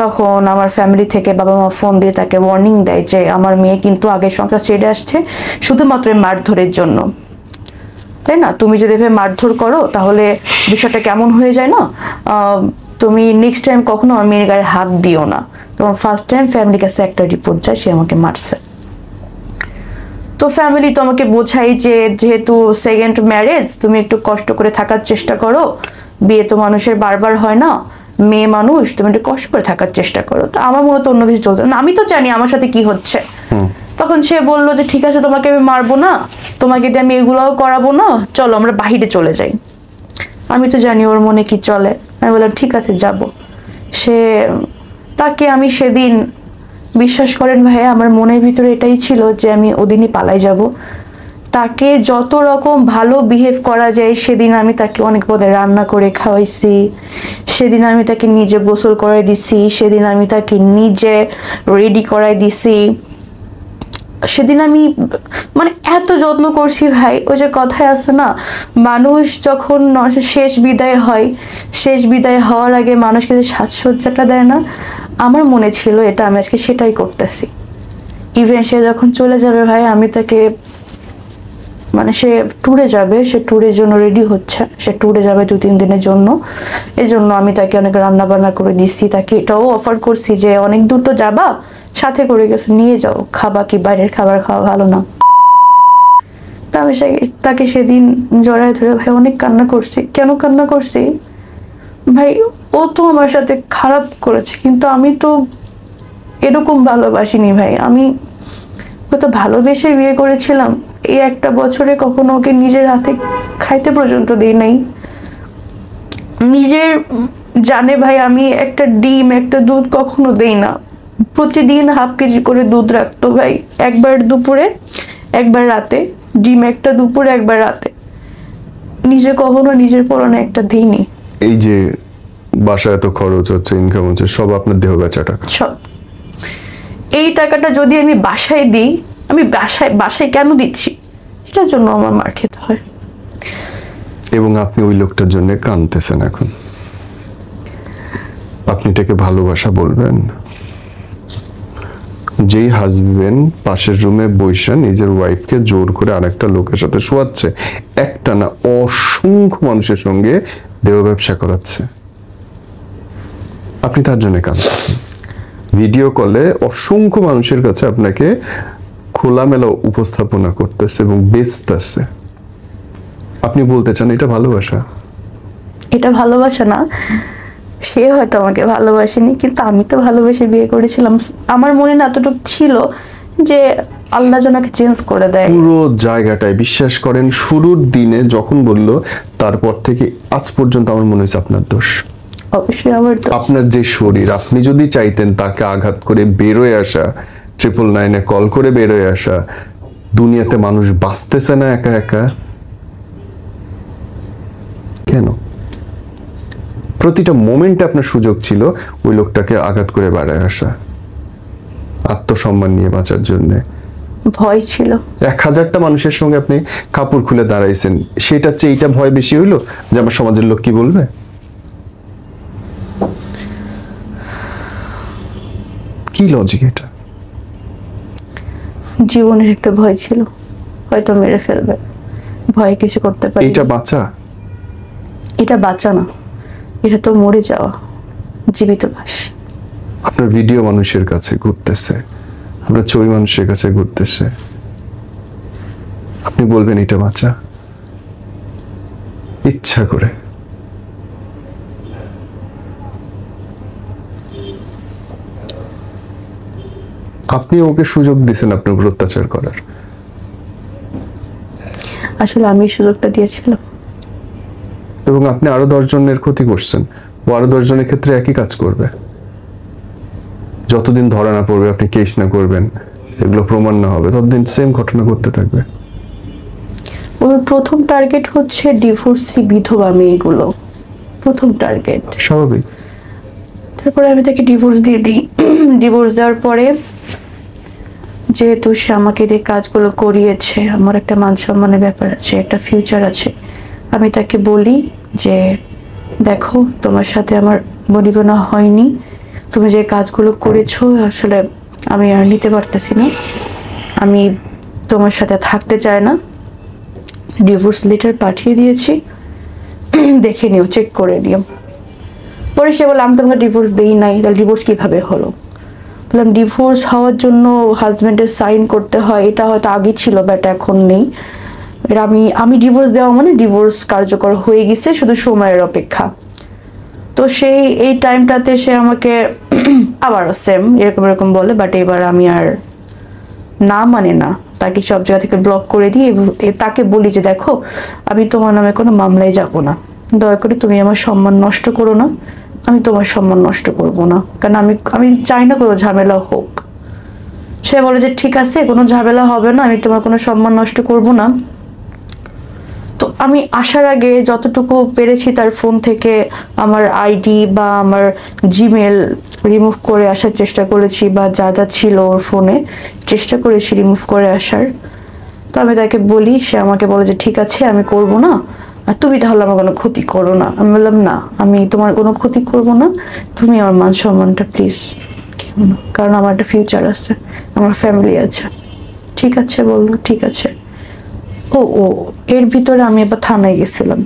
তখন আমার ফ্যামিলি থেকে বাবা মা ফোন দিয়ে তাকে ওয়ার্নিং দেয় যে আমার মেয়ে কিন্তু আগের সংসার ছেড়ে আসছে শুধুমাত্র মারধরের জন্য, তাই না? তুমি যদি এভাবে মারধর করো তাহলে বিষয়টা কেমন হয়ে যায় না, তুমি নেক্সট টাইম কখনো আমার মেয়ের গায়ে হাত দিও না। তোমার ফার্স্ট টাইম ফ্যামিলির কাছে একটা রিপোর্ট যায় সে আমাকে মারছে। তো ফ্যামিলি তো আমাকে বোঝাই যে যেহেতু সেকেন্ড ম্যারেজ তুমি একটু কষ্ট করে থাকার চেষ্টা করো, বিয়ে তো মানুষের বারবার হয় না, মেয়ে মানুষ তুমি একটু কষ্ট করে থাকার চেষ্টা করো। তো আমার মনে তো অন্য কিছু চলতো না, আমি তো জানি আমার সাথে কি হচ্ছে। তখন সে বললো যে ঠিক আছে তোমাকে আমি মারবো না, তোমাকে দিয়ে আমি এগুলোও করাবো না, চলো আমরা বাহিরে চলে যাই। আমি তো জানি ওর মনে কি চলে, আমি বললাম ঠিক আছে যাব। তাকে আমি সেদিন, বিশ্বাস করেন ভাইয়া আমার মনের ভিতরে এটাই ছিল যে আমি ওদিনই পালাই যাব। তাকে যত রকম ভালো বিহেভ করা যায় সেদিন আমি তাকে অনেক পদে রান্না করে খাওয়াইছি, সেদিন আমি তাকে নিজে গোসল করাই দিছি, সেদিন আমি তাকে নিজে রেডি করাই দিছি, সেদিন আমি মানে এত যত্ন করছি ভাই। ওই যে কথায় আছে না, মানুষ যখন শেষ বিদায় হয়, শেষ বিদায় হওয়ার আগে মানুষকে যে সাজসজ্জাটা দেয় না, আমার মনে ছিল এটা আমি আজকে সেটাই করতেছি। ইভেন সে যখন চলে যাবে ভাই আমি তাকে মানে সে ট্যুরে যাবে, সে ট্যুরের জন্য রেডি হচ্ছে, সে ট্যুরে যাবে 2-3 দিনের জন্য, এই জন্য আমি তাকে অনেক রান্না বান্না করে দিচ্ছি। তাকে এটাও অফার করছি যে অনেক দূর তো যাবা, সাথে করে কিছু নিয়ে যাও, খাবা কি বাইরের খাবার খাওয়া ভালো না। তা আমি তাকে সেদিন জড়ায় ধরে ভাই অনেক কান্না করছি। কেন কান্না করছি ভাই, ও তো আমার সাথে খারাপ করেছে কিন্তু আমি তো এরকম ভালোবাসিনি ভাই। আমি তো ভালোবেসে বিয়ে করেছিলাম, এই একটা বছরে কখনো ওকে নিজের হাতে খাইতে পর্যন্ত দিই নাই। নিজের জানে ভাই আমি একটা ডিম একটা দুধ কখনো দেই না, প্রতিদিন হাফ কেজি করে দুধ রাখতো ভাই, একবার দুপুরে একবার রাতে, ডিম একটা দুপুরে একবার রাতে। নিজে কখনো নিজের পরনে একটা দিইনি। এই যে বাসায় এত খরচ হচ্ছে, ইনকাম হচ্ছে, সব আপনার দেহ বেচা টাকা। সব এই টাকাটা যদি আমি বাসায় দিই, আমি বাসায় কেন দিচ্ছি, এটার জন্য আমার মার খেতে হয়। এবং আপনি ওই লোকটার জন্য কাঁদতেছেন এখন। আপনি এটাকে ভালোবাসা বলবেন? যেই হাজবেন্ড পাশের রুমে বসে নিজের ওয়াইফকে জোর করে আরেকটা লোকের সাথে শোয়াচ্ছে, একটা না অসংখ্য মানুষের সঙ্গে দেহ ব্যবসা করাচ্ছে, আপনি তার জন্য কাঁদতেছেন। ভিডিও কলে অসংখ্য মানুষের কাছে আপনাকে খোলামেলা উপস্থাপনা করতেছে এবং বেচতেছে, আপনি বলতে চান এটা ভালোবাসা? এটা ভালোবাসা না, সে হয়তো আমাকে ভালোবাসেনি কিন্তু আমি তো ভালোবেসে বিয়ে করেছিলাম। আমার মনে না এতটুকু ছিল যে আল্লাহ জনাকে চেঞ্জ করে দেয়। পুরো জায়গাটায় বিশ্বাস করেন শুরুর দিনে যখন বলল তারপর থেকে আজ পর্যন্ত আমার মনে হয়েছে আপনার দোষ। অবশ্যই আমার দোষ। আপনার যে শরীর, আপনি যদি চাইতেন তাকে আঘাত করে বেরোয় আসা, 999 কল করে বেরোয় আসা, দুনিয়াতে মানুষ বাঁচতেছে না একা একা কেন? প্রতিটা মোমেন্টে আপনার সুযোগ ছিল ওই লোকটাকে আঘাত করে বেড়ায় আসা, আত্মসম্মান নিয়ে বাঁচার জন্য। ভয় ছিল। 1000টা মানুষের সঙ্গে আপনি কাপড় খুলে দাঁড়াইছেন, সেটার চেয়ে এইটা ভয় বেশি হইলো যে আমার সমাজের লোক কি বলবে? কি লজিক এটা? জীবনের একটা ভয় ছিল, হয়তো মেরে ফেলবে, ভয়ে কিছু করতে পারি। এটা বাঁচা? এটা বাঁচা না, এটা তো মরে যাওয়া, জীবিত লাশ। আপনার ভিডিও মানুষের কাছে ঘুরতেছে, আপনার ছবি মানুষের কাছে ঘুরতেছে, আপনি বলবেন এটা বাঁচা? ইচ্ছা করে। আপনি ওকে সুযোগ দিয়েছেন আপনার উপর অত্যাচার করার। আসলে আমি সুযোগটা দিয়েছিলাম। এবং আপনি আরো 10 জনের ক্ষতি করছেন, ও আরো 10 জনের ক্ষেত্রে একই কাজ করবে। যতদিন ধরা না পড়বে, আপনি কেস না করবেন, এগুলো প্রমাণ না হবে, ততদিন সেম ঘটনা ঘটতে থাকবে। ওর প্রথম টার্গেট হচ্ছে ডিভোর্সি বিধবা মেয়েগুলো, প্রথম টার্গেট। স্বাভাবিক। তারপরে আমি তাকে ডিভোর্স দিয়ে দিই। ডিভোর্স দেওয়ার পরে যেহেতু সে আমাকে দিয়ে কাজগুলো করিয়েছে, আমার একটা মান সম্মানের ব্যাপার আছে, একটা ফিউচার আছে, আমি তাকে বলি যে দেখো তোমার সাথে আমার বনিবনা হয়নি, তুমি যে কাজগুলো করেছো আসলে আমি আর নিতে পারতেছি না, আমি তোমার সাথে থাকতে চাই না, ডিভোর্স লেটার পাঠিয়ে দিয়েছি, দেখে নিও, চেক করে নিও। পরে সে বলে আমি তোমাকে ডিভোর্স দিই নাই, তাহলে ডিভোর্স কিভাবে হলো? বললাম ডিভোর্স হওয়ার জন্য হাজবেন্ডের সাইন করতে হয়, এটা হয়তো আগে ছিল বাট এখন নেই, এটা আমি ডিভোর্স দেওয়া মানে ডিভোর্স কার্যকর হয়ে গেছে, শুধু সময়ের অপেক্ষা। তো সেই এই টাইমটাতে সে আমাকে আবারও সেম এরকম এরকম বলে, বাট এবার আমি আর না মানে না, তাকে সব জায়গা থেকে ব্লক করে দিই। তাকে বলি যে দেখো আমি তোমার নামে কোনো মামলায় যাব না, দয়া করে তুমি আমার সম্মান নষ্ট করো না, আমি তোমার সম্মান নষ্ট করব না, কারণ আমি চাই না কোনো ঝামেলা হোক। সে বলে যে ঠিক আছে কোনো ঝামেলা হবে না, আমি তোমার কোনো সম্মান নষ্ট করব না। তো আমি আসার আগে যতটুকু পেরেছি তার ফোন থেকে আমার আইডি বা আমার জিমেল রিমুভ করে আসার চেষ্টা করেছি, বা যা যা ছিল ওর ফোনে চেষ্টা করেছি রিমুভ করে আসার। তো আমি তাকে বলি, সে আমাকে বলে যে ঠিক আছে আমি করব না, আর তুমি তাহলে আমার কোনো ক্ষতি করো না। আমি বললাম না, আমি তোমার কোনো ক্ষতি করব না, তুমি আমার মান সম্মানটা প্লিজ কেউ না, কারণ আমার একটা ফিউচার আছে, আমার ফ্যামিলি আছে। ঠিক আছে বললো, ঠিক আছে। ও ও এর ভিতরে আমি এবার থানায় গেছিলাম।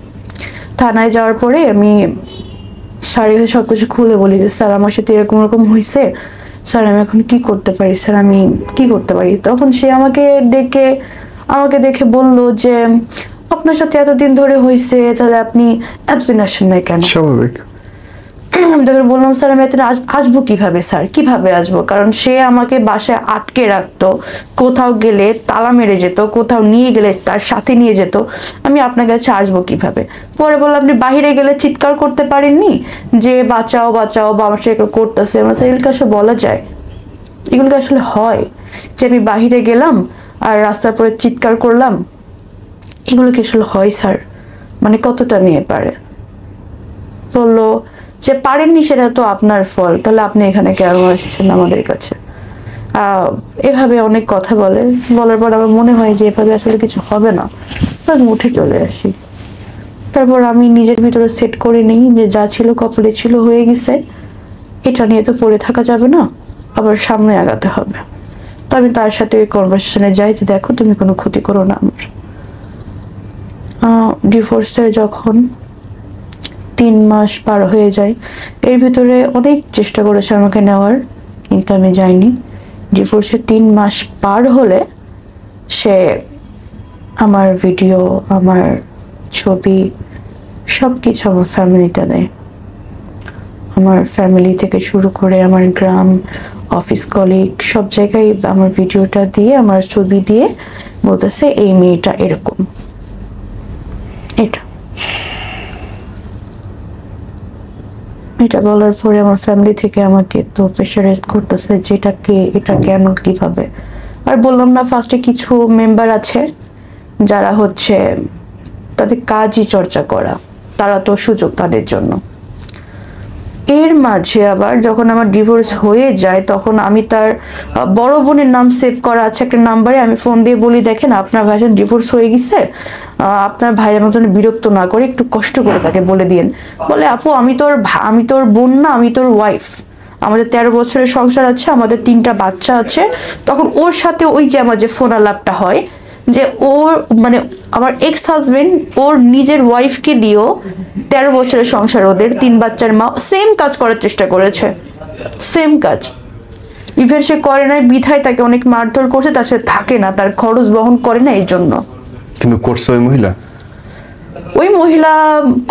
থানায় যাওয়ার পরে আমি স্যারের কাছে সব কিছু খুলে বলি যে স্যার আমার সাথে এরকম এরকম হয়েছে, স্যার আমি এখন কি করতে পারি, স্যার আমি কি করতে পারি? তখন সে আমাকে দেখে বলল যে আপনার সাথে এতদিন ধরে হয়েছে, তাহলে আপনি এতদিন আসেন নাই কেন? স্বাভাবিক। আমি তখন বললাম স্যার আমি এতদিন আসবো কিভাবে, স্যার কিভাবে আসবো? কারণ সে আমাকে বাসায় আটকে রাখতো, কোথাও গেলে তালা মেরে যেত, কোথাও নিয়ে গেলে তার সাথে নিয়ে যেত, আমি আপনার কাছে আসবো কিভাবে? পরে বললাম আপনি বাহিরে গেলে চিৎকার করতে পারেননি যে বাঁচাও বাঁচাও, বা আমার সাথে এগুলো করতেছে? আমার এগুলোকে আসলে বলা যায়, এগুলোকে আসলে হয় যে আমি বাহিরে গেলাম আর রাস্তার পরে চিৎকার করলাম, এগুলো কি আসলে হয় স্যার? মানে কতটা মেয়ে পারে? বললো যে পারেননি সেটা তো আপনার ফল, তাহলে আপনি এখানে কেন আসছেন আমাদের কাছে? এভাবে অনেক কথা বলার পর আমার মনে হয় যে এভাবে আসলে কিছু হবে না, আমি উঠে চলে আসি। তারপর আমি নিজের ভিতরে সেট করে নিই যে যা ছিল কপালে ছিল, হয়ে গেছে, এটা নিয়ে তো পড়ে থাকা যাবে না, আবার সামনে আগাতে হবে। তো আমি তার সাথে কনভারসেশনে যাই যে দেখো তুমি কোনো ক্ষতি করো না আমার। ডিভোর্সের যখন 3 মাস পার হয়ে যায়, এর ভিতরে অনেক চেষ্টা করেছে আমাকে নেওয়ার, কিন্তু আমি যাইনি। ডিভোর্সের 3 মাস পার হলে সে আমার ভিডিও, আমার ছবি, সব কিছু আমার ফ্যামিলিতে দেয়। আমার ফ্যামিলি থেকে শুরু করে আমার গ্রাম, অফিস কলিগ, সব জায়গায় আমার ভিডিওটা দিয়ে, আমার ছবি দিয়ে বলতেছে এই মেয়েটা এরকম। এটা বলার পরে আমার ফ্যামিলি থেকে আমাকে তো প্রেশারাইজ করতেছে যে এটা কেন, কিভাবে। আর বললাম না ফার্স্টে কিছু মেম্বার আছে যারা হচ্ছে তাদের কাজই চর্চা করা, তারা তো সুযোগ তাদের জন্য। এর মাঝে আবার যখন আমার ডিভোর্স হয়ে যায়, তখন আমি তার বড় বোনের নাম সেভ করা আছে একটা নাম্বারে, আমি ফোন দিয়ে বলি দেখেন আপনার ভাইয়ের ডিভোর্স হয়ে গেছে, আপনার ভাই আমার জন্য বিরক্ত না করে একটু কষ্ট করে তাকে বলে দিন। বলে আপু আমি তোর বোন না, আমি তোর ওয়াইফ, আমাদের 13 বছরের সংসার আছে, আমাদের 3টা বাচ্চা আছে। তখন ওর সাথে ওই যে আমার যে ফোন আলাপটা হয়, যে ওর মানে আমার এক্স হাজবেন্ড ওর নিজের ওয়াইফকে দিয়েও 13 বছরের সংসার, ওদের 3 বাচ্চার মা, সেম কাজ করার চেষ্টা করেছে, সেম কাজ। ইভেন সে করে নাই বিধায় তাকে অনেক মারধর করছে, তার সাথে থাকে না, তার খরচ বহন করে না এই জন্য। কিন্তু করছে ওই মহিলা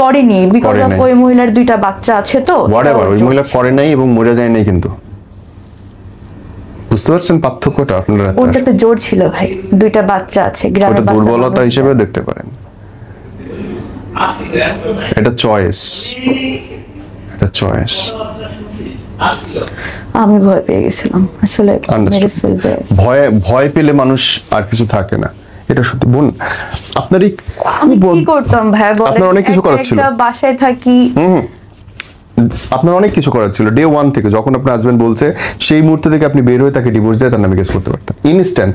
করেনি, বিকজ অফ ওই মহিলার 2টা বাচ্চা আছে। তো ওই মহিলা করে নাই এবং মরে যায় নাই, কিন্তু বুঝতে পারছেন পার্থক্যটা আপনারা? ওটা একটা জোর ছিল ভাই, 2টা বাচ্চা আছে, গ্রামের বাচ্চা, দুর্বলতা হিসেবে দেখতে পারেন। এটা চয়েস। আমি ভয় পেয়ে গেছিলাম আসলে, মেরে Understood. ফেলবে। ভয় পেলে মানুষ আর কিছু থাকে না, এটা সত্যি। বোন, আপনার এই আমি খুব কি করতাম ভাই বলেন? আপনার অনেক কিছু একা করার ছিল। একটা বাসায় থাকি। আপনার অনেক কিছু করার ছিল ডে 1 থেকে, যখন আপনার হাজবেন্ড বলছে সেই মুহূর্ত থেকে আপনি বের হয়ে তাকে ডিভোর্স দিয়ে তার নামে কেস করতে পারতেন ইনস্ট্যান্ট।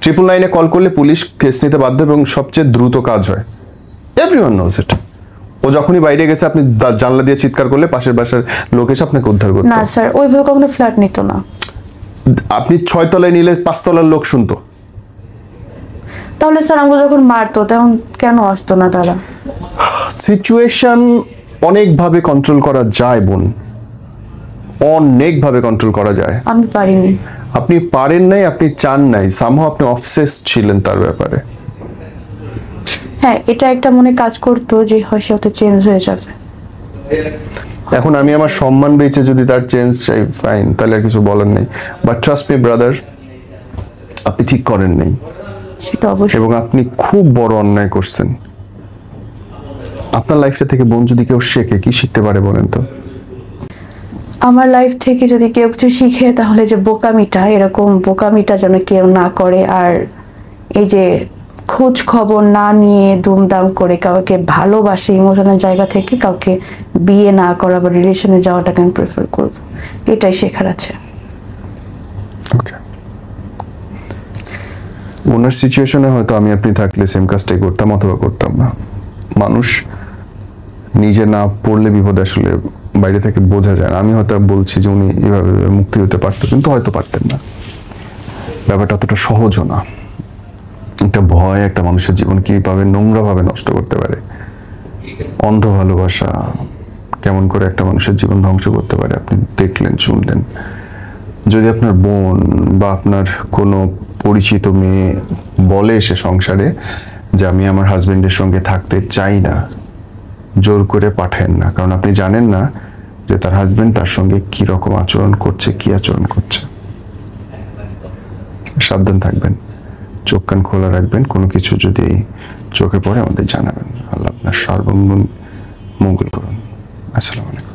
999 কল করলে পুলিশ কেস নিতে বাধ্য এবং সবচেয়ে দ্রুত কাজ হয়। Everyone knows it. ও যখনই বাইরে গেছে আপনি জানলা দিয়ে চিৎকার করলে পাশের বাসার লোক এসে আপনাকে উদ্ধার করতো। না স্যার, ওইভাবে কখনো ফ্ল্যাট নিত না। আপনি 6 তলায় নিলে 5 তলার লোক শুনতো। তাহলে স্যার আমাকে যখন মারতো তখন কেন আসতো না তারা? সিচুয়েশন অনেকভাবে কন্ট্রোল করা যায় বোন, অনেকভাবে কন্ট্রোল করা যায়। আমি পারিনি। আপনি পারেন নাই, আপনি চান নাই, সামহাও আপনি অবসেসড ছিলেন তার ব্যাপারে। হ্যাঁ, এটা একটা মনে কাজ করতো যে হয় সে হয়তো চেঞ্জ হয়ে যাবে। এখন আমি আমার সম্মান বেঁচে যদি তার চেঞ্জ চাই, ফাইন, তাহলে আর কিছু বলার নেই। বাট ট্রাস্ট মি ব্রাদার, আপনি ঠিক করেন নাই সেটা অবশ্যই। এবং আপনি খুব বড় অন্যায় করছেন। আপনার লাইফটা থেকে বোন যদি কেউ শেখে, কি শিখতে পারে বলেন তো? আমার লাইফ থেকে যদি কেউ কিছু শিখে তাহলে যে বোকামিটা, এরকম বোকামিটা যেন কেউ না করে। আর এই যে খোঁজ খবর না নিয়ে দুমদাম করে কাউকে ভালোবাসে ইমোশনাল জায়গা থেকে কাউকে বিয়ে না করা বা রিলেশনে যাওয়াটাকে আমি প্রেফার করব, এটাই শেখার আছে। ওকে, ওনার সিচুয়েশনে হয়তো আমি আপনি থাকলে সেম কাজটাই করতাম অথবা করতাম না। মানুষ নিজে না পড়লে বিপদ আসলে বাইরে থেকে বোঝা যায় না। আমি হয়তো বলছি যে উনি এভাবে মুক্তি হতে পারতো, কিন্তু হয়তো পারতেন না। ব্যাপারটা অতটা সহজও না। একটা ভয় একটা মানুষের জীবন কিভাবে নোংরা ভাবে নষ্ট করতে পারে, অন্ধ ভালোবাসা কেমন করে একটা মানুষের জীবন ধ্বংস করতে পারে আপনি দেখলেন, শুনলেন। যদি আপনার বোন বা আপনার কোনো পরিচিত মেয়ে বলে সে সংসারে যে আমি আমার হাজবেন্ডের সঙ্গে থাকতে চাই না, জোর করে পাঠায়েন না, কারণ আপনি জানেন না যে তার হাজবেন্ড তার সঙ্গে কি রকম আচরণ করছে, কি আচরণ করছে। সাবধান থাকবেন, চোখ কান খোলা রাখবেন, কোনো কিছু যদি চোখে পড়ে আমাদের জানাবেন। আল্লাহ আপনার সর্বঙ্গন মঙ্গল করুন। আসসালামু আলাইকুম।